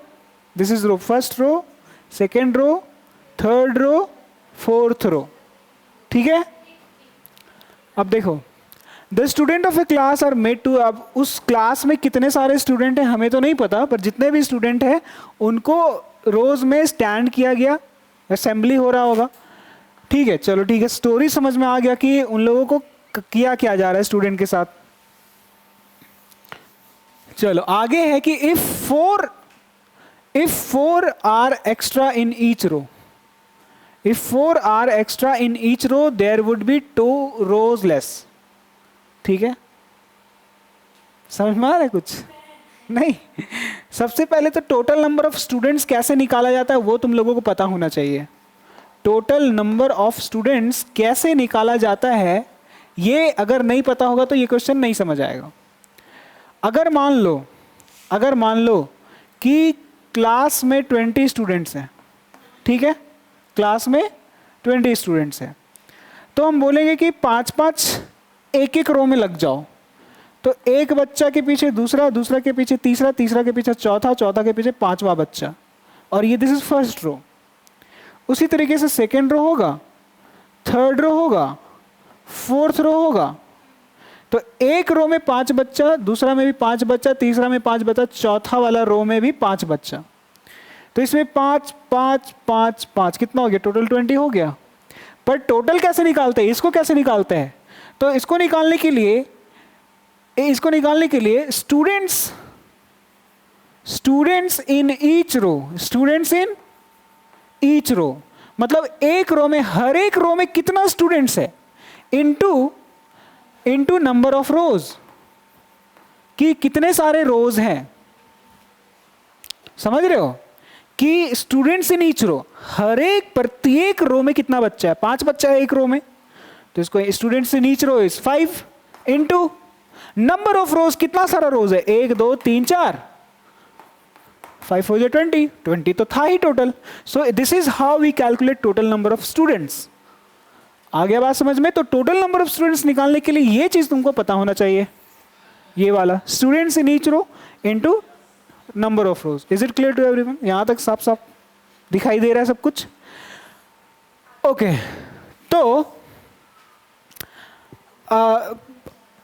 this is row, first row, second row, third row, fourth row. ठीक है, अब देखो, the student of a class are made to. अब उस क्लास में कितने सारे स्टूडेंट हैं हमें तो नहीं पता, पर जितने भी स्टूडेंट हैं उनको रोज में स्टैंड किया गया, असेंबली हो रहा होगा। ठीक है, चलो ठीक है, स्टोरी समझ में आ गया कि उन लोगों को किया क्या जा रहा है स्टूडेंट के साथ। चलो आगे है कि if four are extra in each row, if four are extra in each row there would be 2 rows less। ठीक है, समझ में आ रहा है कुछ? नहीं, सबसे पहले तो टोटल नंबर ऑफ स्टूडेंट्स कैसे निकाला जाता है वो तुम लोगों को पता होना चाहिए। टोटल नंबर ऑफ स्टूडेंट्स कैसे निकाला जाता है, ये अगर नहीं पता होगा तो ये क्वेश्चन नहीं समझ आएगा। अगर मान लो कि क्लास में 20 स्टूडेंट्स हैं, ठीक है, क्लास में 20 स्टूडेंट्स हैं, तो हम बोलेंगे कि 5-5 एक रो में लग जाओ। तो एक बच्चा के पीछे दूसरा, दूसरा के पीछे तीसरा, तीसरा के पीछे चौथा, चौथा के पीछे पांचवा बच्चा, और ये दिस इज फर्स्ट रो। उसी तरीके से सेकेंड रो होगा, थर्ड रो होगा, फोर्थ रो होगा। तो एक रो में 5 बच्चा, दूसरा में भी 5 बच्चा, तीसरा में 5 बच्चा, चौथा वाला रो में भी 5 बच्चा। तो इसमें 5 5 5 5 कितना हो गया? टोटल 20 हो गया। पर टोटल कैसे निकालते हैं, इसको कैसे निकालते हैं? तो इसको निकालने के लिए इसको निकालने के लिए students in each row, students in each row मतलब एक रो में, हर एक रो में कितना स्टूडेंट्स है, इनटू नंबर ऑफ रोज, कि कितने सारे रोज हैं। समझ रहे हो कि स्टूडेंट्स इन ईच रो, हर एक प्रत्येक रो में कितना बच्चा है, 5 बच्चा है एक रो में, तो इसको students in each row is 5 into number of rows, कितना सारा रोज है, 1 2 3 4, 5 हो जाए 20, 20 तो था ही total. So this is how we calculate total number of students. आ गया बात समझ में? तो टोटल नंबर ऑफ स्टूडेंट्स निकालने के लिए ये चीज तुमको पता होना चाहिए, ये वाला students in each row into number of rows. Is it clear to everyone? यहां तक साफ साफ दिखाई दे रहा है सब कुछ? ओके तो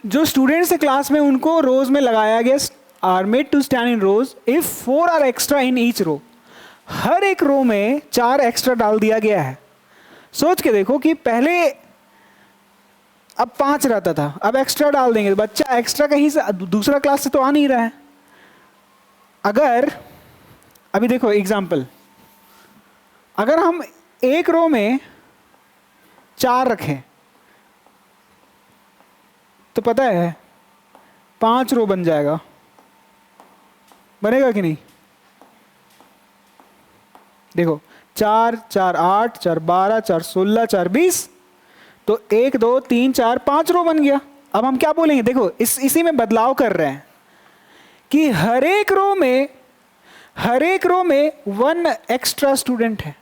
जो स्टूडेंट्स है क्लास में उनको रोज में लगाया गया, are made to stand in rows if 4 are extra in each row, हर एक रो में 4 एक्स्ट्रा डाल दिया गया है। सोच के देखो कि पहले अब 5 रहता था, अब एक्स्ट्रा डाल देंगे, बच्चा एक्स्ट्रा कहीं से दूसरा क्लास से तो आ नहीं रहा है। अगर अभी देखो एग्जाम्पल, अगर हम एक रो में 4 रखें तो पता है 5 रो बन जाएगा, बनेगा कि नहीं? देखो 4 4 8 4 12 4 16 4 20, तो 1 2 3 4 5 रो बन गया। अब हम क्या बोलेंगे, देखो इसी में बदलाव कर रहे हैं कि हर एक रो में 1 एक्स्ट्रा स्टूडेंट है।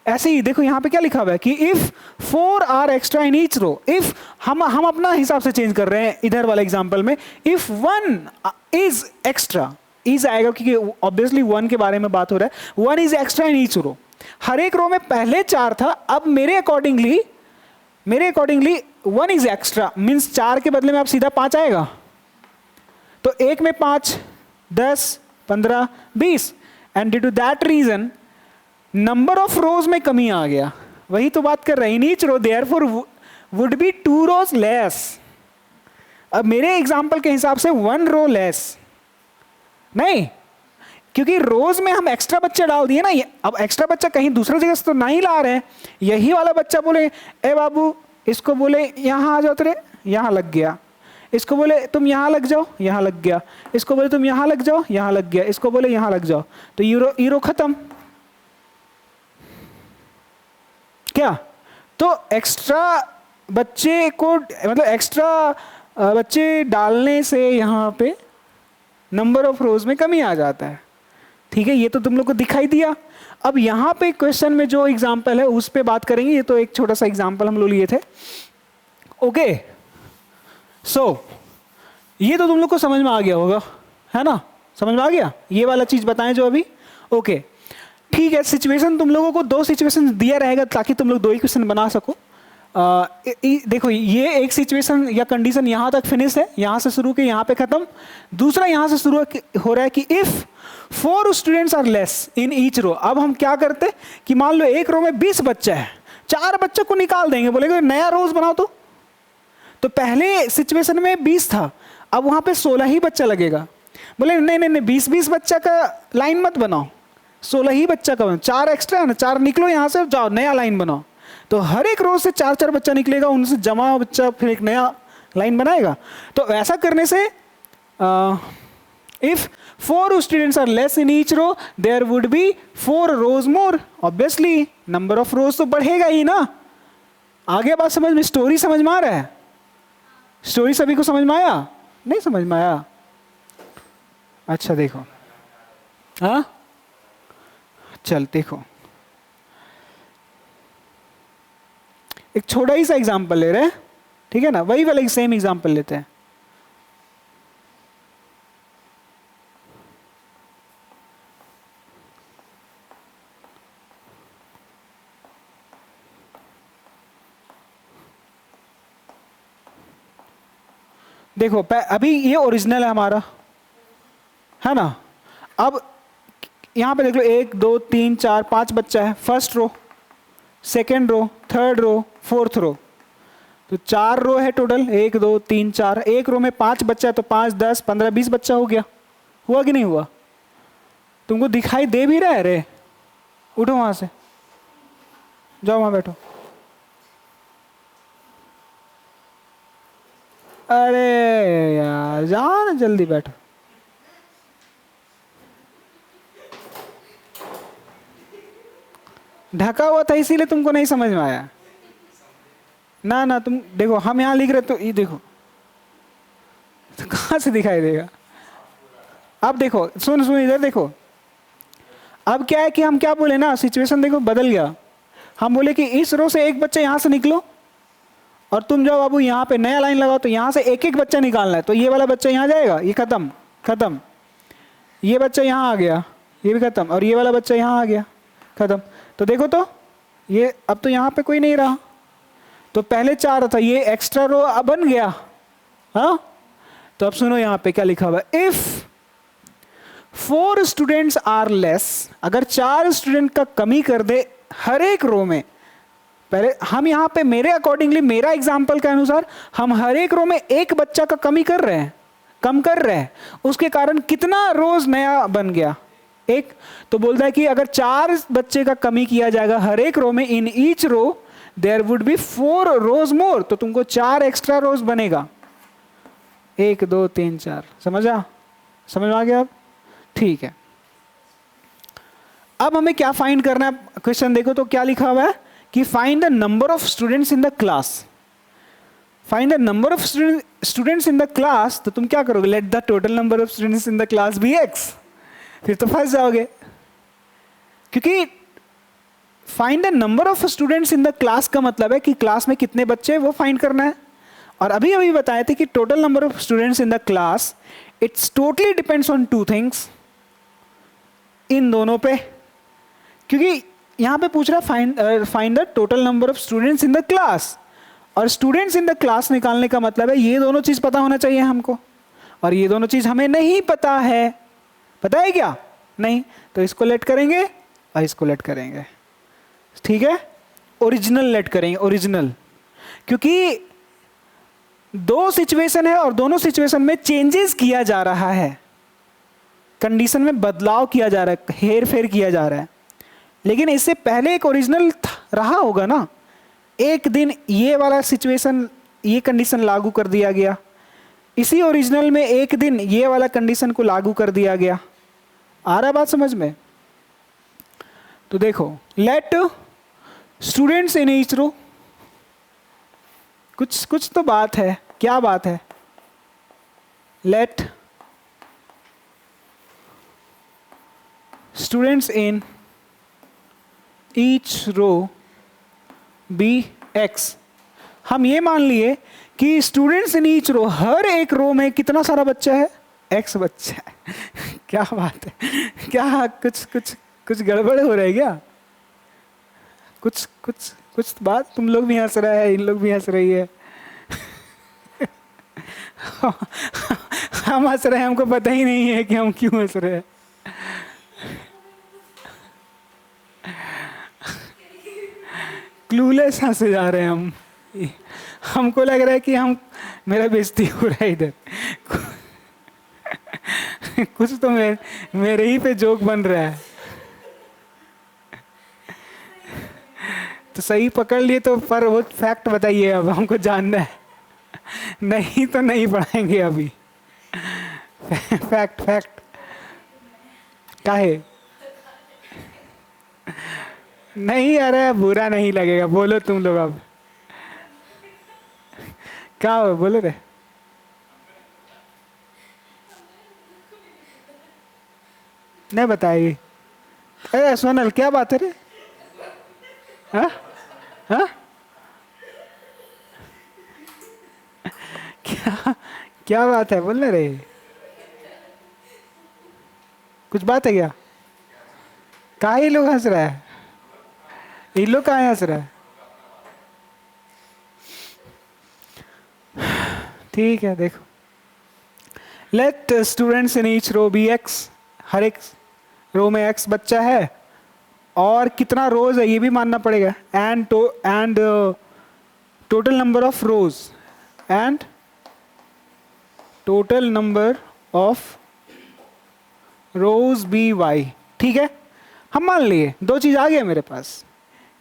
ऐसे ही देखो यहां पे क्या लिखा हुआ है कि if 4 are extra in each row, if हम अपना हिसाब से चेंज कर रहे हैं इधर वाले एग्जांपल में, इफ 1 इज एक्स्ट्रा, इज आएगा क्योंकि ऑब्वियसली 1 के बारे में बात हो रहा है, 1 is extra in each row. हर एक रो में पहले 4 था, अब मेरे अकॉर्डिंगली 1 इज एक्स्ट्रा मीन्स 4 के बदले में अब सीधा 5 आएगा, तो एक में 5 10 15 20, and due to that reason number of rows में कमी आ गया। वही तो बात कर रहे हैं, in each row therefore would be 2 rows less. अब मेरे एग्जांपल के हिसाब से 1 रो लेस नहीं, क्योंकि रोज में हम एक्स्ट्रा बच्चा डाल दिए ना। अब एक्स्ट्रा बच्चा कहीं दूसरी जगह से तो नहीं ला रहे हैं, यही वाला बच्चा बोले ए बाबू, इसको बोले यहां आ जाओ तेरे, यहां लग गया, इसको बोले तुम यहां लग जाओ, यहां लग गया, इसको बोले तुम यहां लग जाओ, यहां लग गया, इसको बोले यहां लग जाओ, तो यूरो खत्म। क्या? तो एक्स्ट्रा बच्चे को मतलब एक्स्ट्रा बच्चे डालने से यहाँ पे नंबर ऑफ रोज में कमी आ जाता है। ठीक है, ये तो तुम लोग को दिखाई दिया। अब यहाँ पे क्वेश्चन में जो एग्जाम्पल है उस पे बात करेंगे। ये तो एक छोटा सा एग्जाम्पल हम लोग लिए थे। ओके सो ये तो तुम लोग को समझ में आ गया होगा, है ना? समझ में आ गया ये वाला चीज बताएं जो अभी। ओके ठीक है, सिचुएशन तुम लोगों को 2 सिचुएशन दिया रहेगा ताकि तुम लोग 2 ही क्वेश्चन बना सको। देखो ये एक सिचुएशन या कंडीशन यहाँ तक फिनिश है, यहाँ से शुरू के यहाँ पे खत्म। दूसरा यहाँ से शुरू हो रहा है कि if 4 students are less in each row. अब हम क्या करते कि मान लो एक रो में 20 बच्चा है, 4 बच्चों को निकाल देंगे, बोलेंगे नया रोज बनाओ। तो पहले सिचुएशन में 20 था, अब वहाँ पे 16 ही बच्चा लगेगा। बोले नहीं 20 बच्चा का लाइन मत बनाओ, 16 ही बच्चा का बनाओ, 4 एक्स्ट्रा है ना, 4 निकलो यहाँ से, जाओ नया लाइन बनाओ। तो हर एक रोज से 4 बच्चा निकलेगा, उनसे जमा बच्चा फिर एक नया लाइन बनाएगा। तो ऐसा करने से if 4 students are less in each row there would be 4 rows more. Obviously number of rows तो बढ़ेगा ही ना। आगे बात समझ में, स्टोरी समझ में आ रहा है? स्टोरी सभी को समझ में आया? नहीं समझ में आया? अच्छा देखो, हाँ चल देखो, एक छोटा ही सा एग्जांपल ले रहे हैं, ठीक है ना? वही वाला सेम एग्जांपल लेते हैं। देखो अभी ये ओरिजिनल है हमारा, है ना? अब यहां पे देख लो 1 2 3 4 5 बच्चा है, first row, second row, third row, fourth row. तो 4 रो है टोटल, 1 2 3 4, एक रो में 5 बच्चा है तो 5 10 15 20 बच्चा हो गया। हुआ कि नहीं हुआ? तुमको दिखाई दे भी रहा है रे? उठो वहां से, जाओ वहां बैठो। अरे यार जाओ ना, जल्दी बैठो। ढका हुआ था इसीलिए तुमको नहीं समझ में आया ना। ना तुम देखो, हम यहां लिख रहे तो ये देखो, तो कहां से दिखाई देगा? अब देखो, सुन सुन इधर देखो। अब क्या है कि हम क्या बोले ना, सिचुएशन देखो बदल गया। हम बोले कि इस रो से एक बच्चा यहां से निकलो, और तुम जाओ बाबू यहाँ पे नया लाइन लगाओ, तो यहाँ से एक एक बच्चा निकालना है। तो ये वाला बच्चा यहाँ जाएगा, ये खत्म खत्म। ये बच्चा यहाँ आ गया, ये भी खत्म, और ये वाला बच्चा यहाँ आ गया, खत्म। तो देखो तो ये अब तो यहाँ पे कोई नहीं रहा। तो पहले 4 था, ये एक्स्ट्रा रो अब बन गया। हाँ, तो अब सुनो यहाँ पे क्या लिखा हुआ है, इफ 4 स्टूडेंट्स आर लेस, अगर 4 स्टूडेंट का कमी कर दे हर एक रो में। पहले हम यहाँ पे मेरे अकॉर्डिंगली, मेरा एग्जाम्पल के अनुसार हम हर एक रो में एक बच्चा का कमी कर रहे हैं, कम कर रहे हैं। उसके कारण कितना रोज नया बन गया? एक। तो बोलता है कि अगर 4 बच्चे का कमी किया जाएगा हर एक रो में, in each row there would be 4 rows more, तो तुमको 4 एक्स्ट्रा रोज बनेगा। 1 2 3 4, समझा? समझ में आ गया अब? ठीक है। अब हमें क्या फाइंड करना है? क्वेश्चन देखो तो क्या लिखा हुआ है कि find the number of students in the class. Find the number of students in the class, तो तुम क्या करोगे? Let the total number of students in the class be x। फिर तो फंस जाओगे, क्योंकि find the number of students in the class का मतलब है कि क्लास में कितने बच्चे हैं वो फाइंड करना है। और अभी अभी बताए थे कि total number of students in the class it's totally depends on 2 things, इन दोनों पे। क्योंकि यहां पे पूछ रहा है find the total number of students in the class, और स्टूडेंट्स इन द क्लास निकालने का मतलब है ये दोनों चीज पता होना चाहिए हमको, और ये दोनों चीज हमें नहीं पता है। पता है क्या? नहीं। तो इसको लेट करेंगे और इसको लेट करेंगे, ठीक है? ओरिजिनल लेट करेंगे, ओरिजिनल, क्योंकि 2 सिचुएशन है और दोनों सिचुएशन में चेंजेस किया जा रहा है, कंडीशन में बदलाव किया जा रहा है, हेर फेर किया जा रहा है। लेकिन इससे पहले एक ओरिजिनल रहा होगा ना। एक दिन ये वाला सिचुएशन, ये कंडीशन लागू कर दिया गया, इसी ओरिजिनल में एक दिन ये वाला कंडीशन को लागू कर दिया गया। आ रहा बात समझ में? तो देखो, let students in each row, कुछ तो बात है। क्या बात है? Let students in each row be x। हम ये मान लिए कि स्टूडेंट्स इन ईच रो, हर एक रो में कितना सारा बच्चा है? x बच्चा है। क्या बात है? क्या कुछ गड़बड़ हो रहा है क्या? कुछ बात, तुम लोग भी हंस रहे हैं, इन लोग भी हंस रही है। हम हंस रहे हैं, हमको पता ही नहीं है कि हम क्यों हंस रहे हैं। क्लूलेस हंसे जा रहे हैं हम। हमको लग रहा है कि हम, मेरा बेइज्जती हो रहा है इधर। कुछ तो मेरे ही पे जोक बन रहा है। तो सही पकड़ लिए तो, पर वो फैक्ट बताइए, अब हमको जानना है। नहीं तो नहीं पढ़ाएंगे अभी। फैक्ट काहे? नहीं, अरे बुरा नहीं लगेगा, बोलो तुम लोग। अब क्या हो, बोलो रे। नहीं बताएगी? अरे सोनल, क्या बात है रे? हाँ हाँ, क्या बात है, बोल रे। कुछ बात है क्या? काहे लोग हंस रहा है? ये लोग काहे हंस रहा है? ठीक है, देखो, let students in each row be x। हर एक रो में x बच्चा है, और कितना रोज है ये भी मानना पड़ेगा। And total number of rows and total number of rows be y। ठीक है, हम मान लिए दो चीज आ गया मेरे पास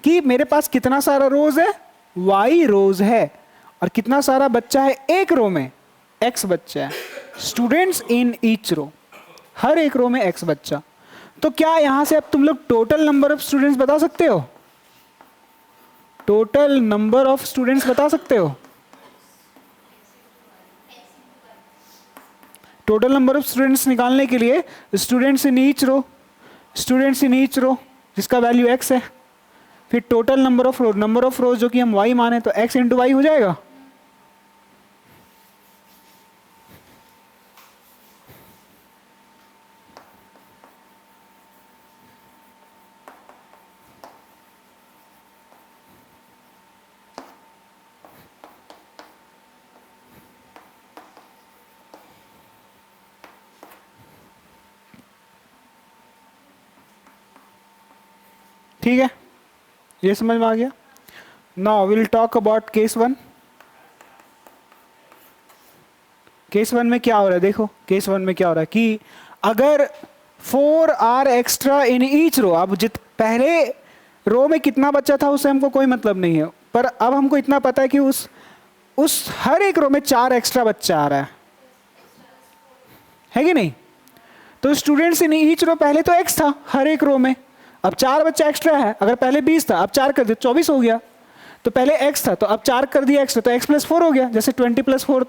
कि मेरे पास कितना सारा रोज है, y रोज है, और कितना सारा बच्चा है एक रो में, x बच्चा है। स्टूडेंट्स इन ईच रो, हर एक रो में x बच्चा। तो क्या यहां से अब तुम लोग टोटल नंबर ऑफ स्टूडेंट्स बता सकते हो? टोटल नंबर ऑफ स्टूडेंट्स बता सकते हो? टोटल नंबर ऑफ स्टूडेंट्स निकालने के लिए students in each row, students in each row जिसका वैल्यू x है, फिर total number of row, number of rows जो कि हम y माने तो x इंटू वाई हो जाएगा। ठीक है, ये समझ में आ गया। Now will talk about case one. Case one में क्या हो रहा है, देखो केस वन में क्या हो रहा है कि अगर 4 are extra in each row, अब पहले रो में कितना बच्चा था उससे हमको कोई मतलब नहीं है, पर अब हमको इतना पता है कि उस हर एक रो में 4 एक्स्ट्रा बच्चा आ रहा है कि नहीं। तो स्टूडेंट्स इन ईच रो पहले तो x था हर एक रो में, अब 4 बच्चा एक्स्ट्रा है। अगर पहले 20 था, अब 4 कर दिया 24 हो गया। तो पहले x था तो अब 4 कर दिया एक्स्ट्रा, तो x प्लस 4 हो गया, जैसे 20 प्लस 4।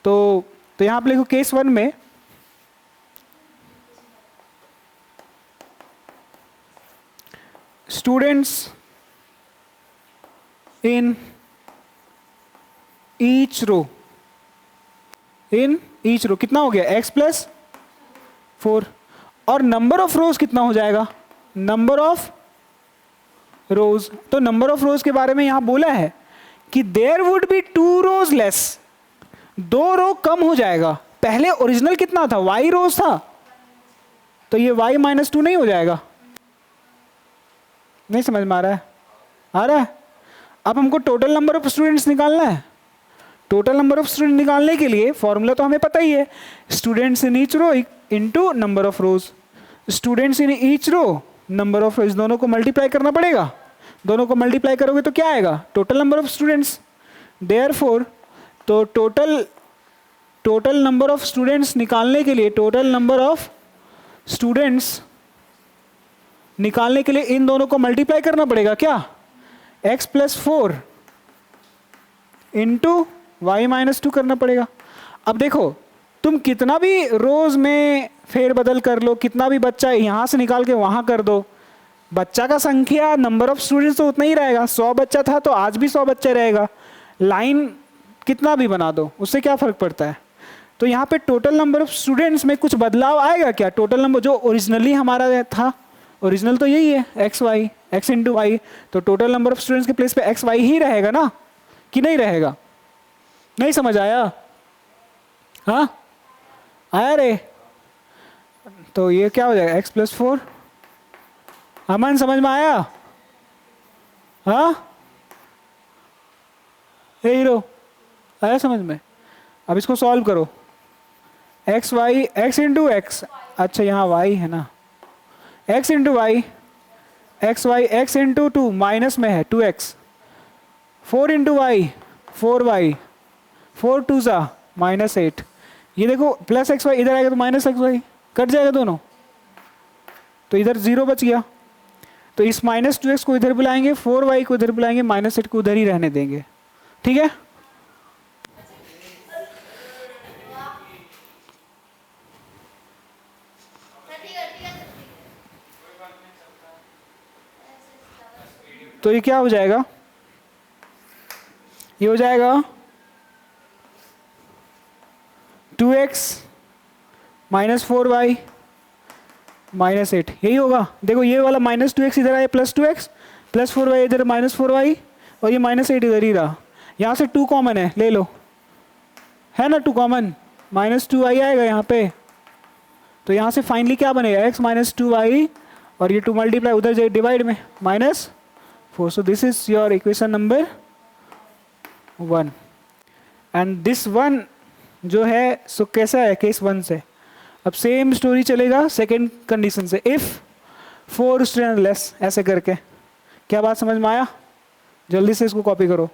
तो यहां पर लिखो केस वन में students in each row, in each row कितना हो गया x प्लस 4, और नंबर ऑफ रोज कितना हो जाएगा, नंबर ऑफ रोज। तो नंबर ऑफ रोज के बारे में यहां बोला है कि there would be 2 rows less, 2 row कम हो जाएगा। पहले ओरिजिनल कितना था, y रोज था, तो ये y माइनस 2 नहीं हो जाएगा। नहीं समझ में आ रहा है? आ रहा है? अब हमको टोटल नंबर ऑफ स्टूडेंट्स निकालना है। टोटल नंबर ऑफ स्टूडेंट निकालने के लिए फॉर्मूला तो हमें पता ही है, students in each row into number of rows. Students in each row number of rows, दोनों को मल्टीप्लाई करना पड़ेगा। दोनों को मल्टीप्लाई करोगे तो क्या आएगा, total number of students. Therefore तो टोटल नंबर ऑफ स्टूडेंट्स निकालने के लिए, टोटल नंबर ऑफ स्टूडेंट्स निकालने के लिए इन दोनों को मल्टीप्लाई करना पड़ेगा। क्या, x plus 4 into y minus 2 करना पड़ेगा। अब देखो तुम कितना भी रोज में फेरबदल कर लो, कितना भी बच्चा यहां से निकाल के वहां कर दो, बच्चा का संख्या नंबर ऑफ स्टूडेंट्स तो उतना ही रहेगा। 100 बच्चा था तो आज भी 100 बच्चा रहेगा। लाइन कितना भी बना दो उससे क्या फर्क पड़ता है। तो यहाँ पे टोटल नंबर ऑफ स्टूडेंट्स में कुछ बदलाव आएगा क्या? टोटल नंबर जो ओरिजिनली हमारा था, ओरिजिनल तो यही है x y, x into y, तो टोटल नंबर ऑफ स्टूडेंट्स के प्लेस पे एक्स वाई ही रहेगा ना, कि नहीं रहेगा? नहीं समझ आया? हाँ आया रे? तो ये क्या हो जाएगा, एक्स प्लस 4। अमन समझ में आया? हाँ ये हीरो आया समझ में? अब इसको सॉल्व करो, x y, x into x, अच्छा यहाँ वाई है ना, x into y, x y, x into 2 minus में है 2x, 4 इंटू वाई 4y, 4 2 सा माइनस 8। ये देखो प्लस एक्स वाई इधर आएगा तो माइनस एक्स वाई कट जाएगा दोनों, तो इधर 0 बच गया। तो इस माइनस 2x को इधर बुलाएंगे, 4y को इधर बुलाएंगे, माइनस 8 को उधर ही रहने देंगे। ठीक है, तो ये क्या हो जाएगा, ये हो जाएगा 2x माइनस 4y माइनस 8, यही होगा। देखो ये वाला माइनस 2x इधर आया, प्लस 2x प्लस 4y इधर माइनस 4y, और ये माइनस 8 इधर ही रहा। यहाँ से 2 कॉमन है, ले लो, है ना 2 कॉमन, माइनस 2y आएगा यहाँ पे। तो यहाँ से फाइनली क्या बनेगा, x माइनस 2y, और ये 2 मल्टीप्लाई उधर जाए डिवाइड में, minus 4। So this is your equation number 1 and this 1 जो है सो कैसा है केस 1 से। अब सेम स्टोरी चलेगा सेकेंड कंडीशन से, इफ 4 स्टूडेंट लेस, ऐसे करके। क्या बात समझ में आया? जल्दी से इसको कॉपी करो।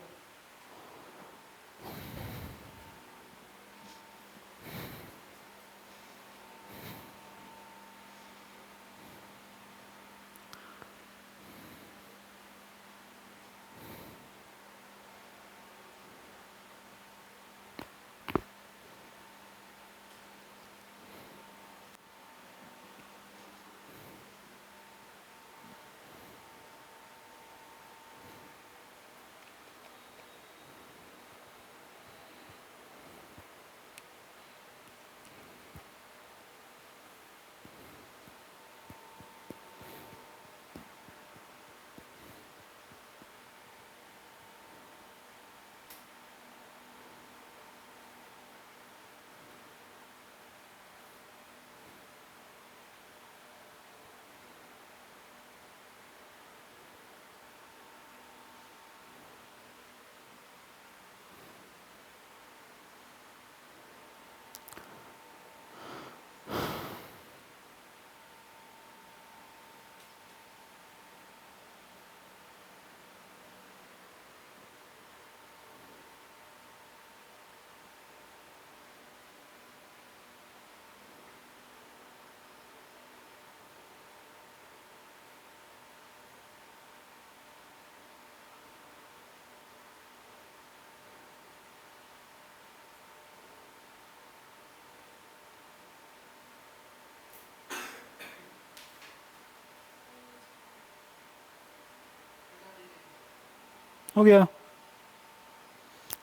हो गया।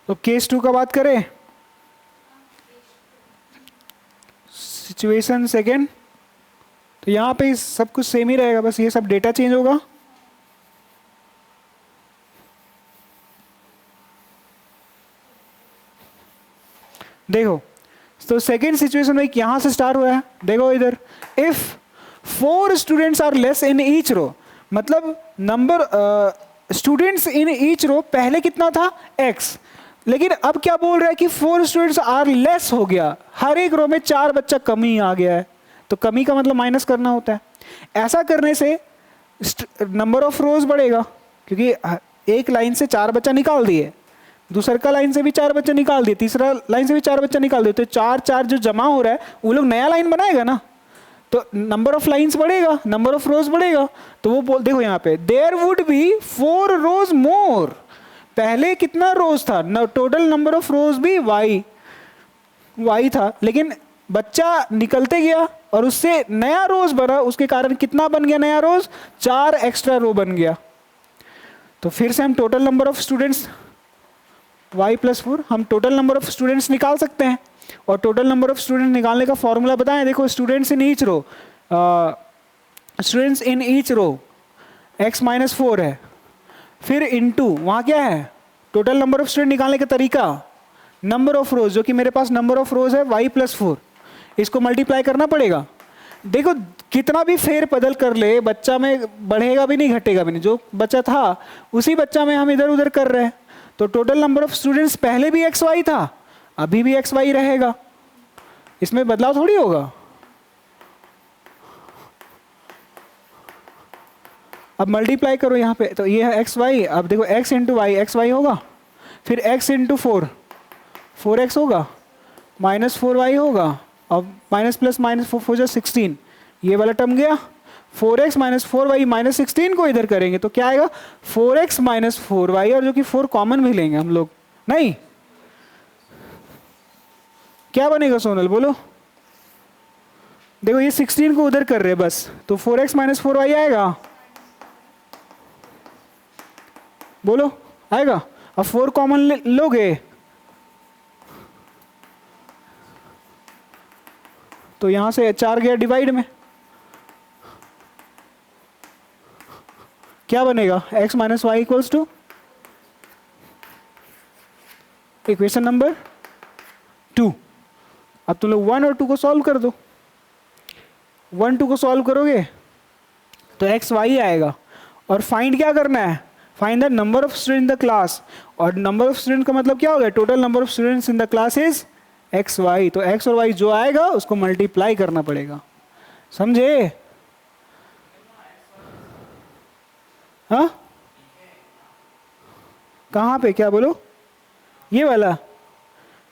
तो केस 2 का बात करें, सिचुएशन सेकेंड, तो यहाँ पे सब कुछ सेम ही रहेगा, बस ये सब डेटा चेंज होगा। देखो तो सेकेंड सिचुएशन में यहां से स्टार्ट हुआ है, देखो इधर, if 4 students are less in each row, मतलब number students in each row पहले कितना था x, लेकिन अब क्या बोल रहा है कि 4 स्टूडेंट्स आर लेस हो गया, हर एक रो में 4 बच्चा कमी आ गया है। तो कमी का मतलब माइनस करना होता है। ऐसा करने से नंबर ऑफ रोज बढ़ेगा, क्योंकि एक लाइन से 4 बच्चा निकाल दिए, दूसरा का लाइन से भी 4 बच्चा निकाल दिए, तीसरा लाइन से भी 4 बच्चा निकाल दिए, तो 4 जो जमा हो रहा है वो लोग नया लाइन बनाएगा ना, तो नंबर ऑफ लाइंस बढ़ेगा, नंबर ऑफ रोज बढ़ेगा। तो वो बोल, देखो यहाँ पे देयर वुड बी 4 रोज मोर, पहले कितना रोज था, टोटल नंबर ऑफ रोज भी y था, लेकिन बच्चा निकलते गया और उससे नया रोज बना, उसके कारण कितना बन गया नया रोज, 4 एक्स्ट्रा रो बन गया। तो फिर से हम total number of students y + 4, हम टोटल नंबर ऑफ स्टूडेंट्स निकाल सकते हैं, और टोटल नंबर ऑफ स्टूडेंट निकालने का फॉर्मूला बताएं। देखो students in each row, students in each row x - 4 है, फिर इनटू वहाँ क्या है, टोटल नंबर ऑफ स्टूडेंट निकालने का तरीका, नंबर ऑफ रोज, जो कि मेरे पास नंबर ऑफ रोज है y + 4, इसको मल्टीप्लाई करना पड़ेगा। देखो कितना भी फेर बदल कर ले, बच्चा में बढ़ेगा भी नहीं घटेगा भी नहीं, जो बच्चा था उसी बच्चा में हम इधर उधर कर रहे हैं। तो टोटल नंबर ऑफ स्टूडेंट्स पहले भी xy था, अभी भी xy रहेगा, इसमें बदलाव थोड़ी होगा। अब मल्टीप्लाई करो यहाँ पे, तो ये है xy, अब देखो x × y, xy होगा, फिर x × 4, 4x होगा, -4y होगा, और माइनस प्लस माइनस 4 = 16, ये वाला टर्म गया। 4x - 4y -16 को इधर करेंगे तो क्या आएगा, 4x - 4y, और जो कि 4 कॉमन भी लेंगे हम लोग, नहीं क्या बनेगा सोनल बोलो। देखो ये 16 को उधर कर रहे हैं बस, तो 4x - 4y आएगा, बोलो आएगा। अब 4 कॉमन लोगे तो यहां से 4 गया डिवाइड में, क्या बनेगा, x - y = इक्वेशन नंबर 2। अब तुम लोग 1 और 2 को सॉल्व कर दो, 1 2 को सॉल्व करोगे तो x y आएगा, और फाइंड क्या करना है, find the number of student in the class, और नंबर ऑफ स्टूडेंट का मतलब क्या हो गया, total number of students in the class is x y, तो एक्स और वाई जो आएगा उसको मल्टीप्लाई करना पड़ेगा, समझे? हाँ, कहाँ पे, क्या बोलो? ये वाला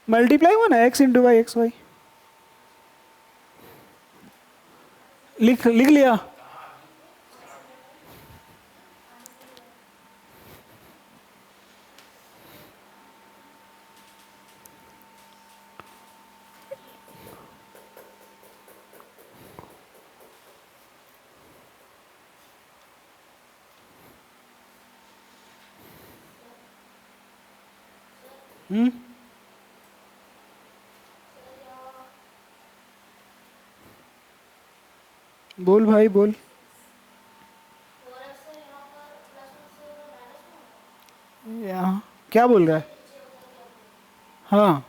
मल्टीप्लाई हुआ ना, x into y x y, लिख लिख लिया। बोल भाई बोल। यहाँ क्या बोल रहा है? हाँ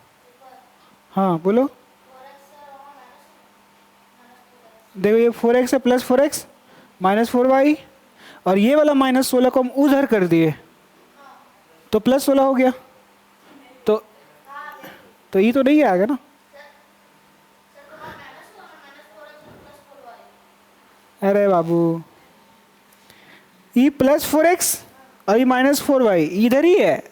हाँ बोलो। देखो ये 4x है प्लस 4x माइनस 4y, और ये वाला -16 को हम उधर कर दिए तो +16 हो गया, तो ये तो नहीं आएगा ना। अरे बाबू, ई +4x और ई -4y इधर ही है,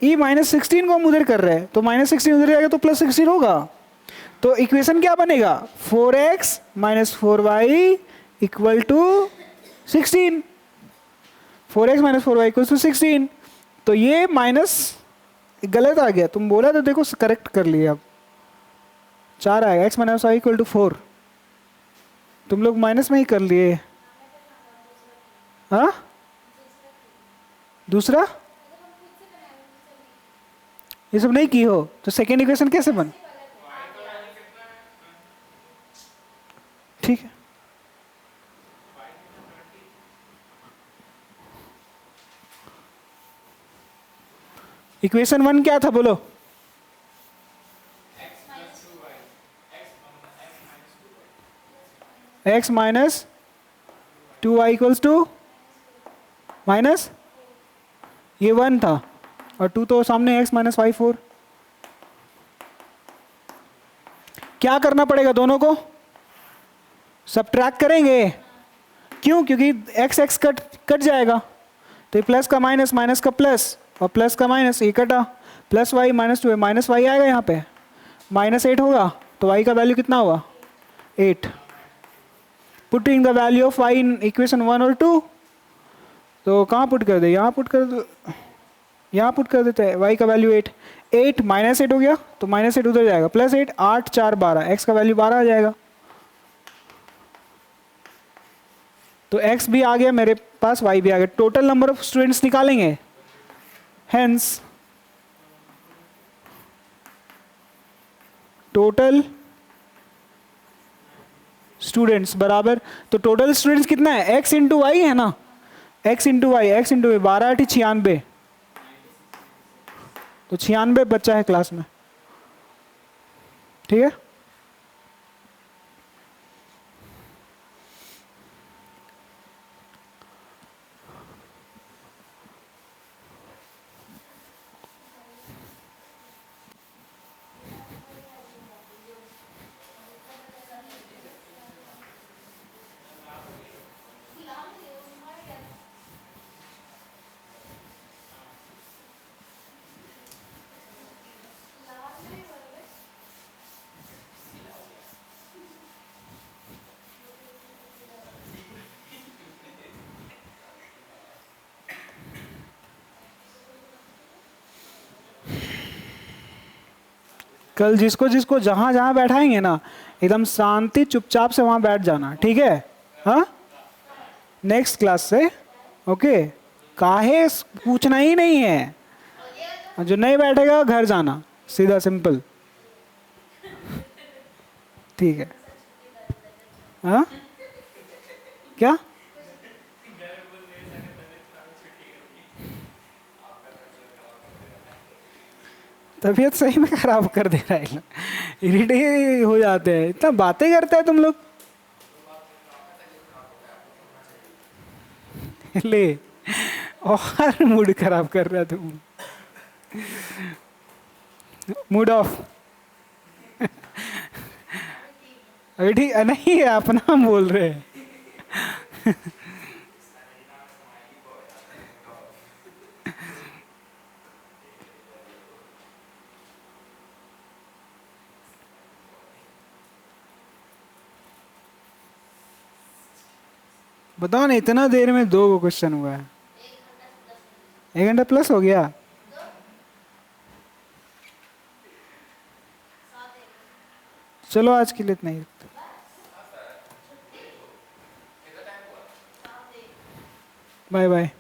ई -16 को हम उधर कर रहे हैं, तो -16 उधर जाएगा तो +16 होगा, तो इक्वेशन क्या बनेगा, 4x - 4y equal to 16, 4x - 4y equal to 16, तो ये माइनस गलत आ गया, तुम बोला तो देखो करेक्ट कर लिया, अब 4 आएगा, x - y इक्वल टू 4, तुम लोग माइनस में ही कर लिए। हाँ, दूसरा ये सब नहीं की हो तो सेकेंड इक्वेशन कैसे बन, ठीक है। इक्वेशन 1 क्या था बोलो, x - 2y equals to minus, ये 1 था और 2 तो सामने, x - y 4, क्या करना पड़ेगा, दोनों को सब्ट्रैक्ट करेंगे, क्यों, क्योंकि x x कट कट जाएगा, तो ये प्लस का माइनस, माइनस का प्लस और प्लस का माइनस, ये कटा, प्लस y - 2 माइनस y आएगा यहाँ पे, -8 होगा, तो y का वैल्यू कितना होगा 8, putting the value of y in equation 1 और 2, तो कहाँ पुट कर दे, यहाँ पुट कर दो, यहाँ पुट कर देते हैं, y का वैल्यू 8, 8 -8 हो गया, तो -8 उधर जाएगा, +8, 8 4 12, x का वैल्यू 12 आ जाएगा, तो x भी आ गया मेरे पास, y भी आ गया, टोटल नंबर ऑफ स्टूडेंट्स निकालेंगे, हेंस टोटल स्टूडेंट्स बराबर, तो टोटल स्टूडेंट्स कितना है, x इंटू वाई है ना, x into y, x into y, 12 8 96, तो 96 बच्चा है क्लास में, ठीक है। कल जिसको जिसको जहां जहां बैठाएंगे ना, एकदम शांति चुपचाप से वहां बैठ जाना, ठीक है। हाँ, नेक्स्ट क्लास से, ओके, काहे पूछना ही नहीं है, जो नहीं बैठेगा घर जाना, सीधा सिंपल, ठीक है। हाँ, क्या तबीयत सही में खराब कर दे रहा है, इरिटेट हो जाते हैं, इतना बातें करते हैं तुम लोग। ले और मूड खराब कर रहा तुम। Mood off. अभी ठीक नहीं, अपना बोल रहे हैं। बताओ ना, इतना देर में 2 क्वेश्चन हुआ है। 1 घंटा प्लस हो गया। चलो आज के लिए इतना ही। Bye bye.